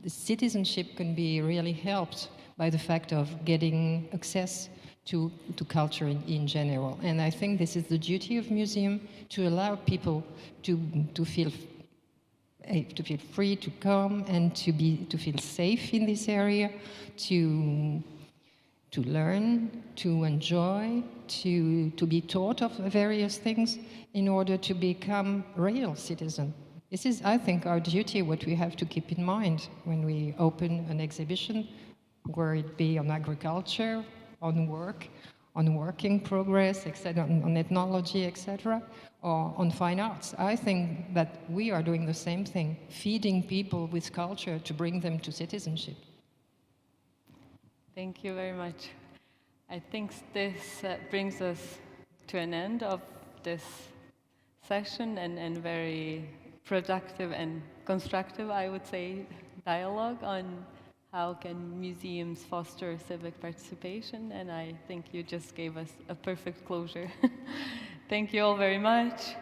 the citizenship can be really helped by the fact of getting access to culture in general. And I think this is the duty of museum, to allow people to feel free to come and to feel safe in this area, to learn, to enjoy, to be taught of various things in order to become real citizen. This is, I think, our duty, what we have to keep in mind when we open an exhibition, whether it be on agriculture, on work, on working progress, etc., on ethnology, etc., or on fine arts. I think that we are doing the same thing, feeding people with culture to bring them to citizenship.
Thank you very much. I think this brings us to an end of this session and very productive and constructive, I would say, dialogue on how can museums foster civic participation, and I think you just gave us a perfect closure. Thank you all very much.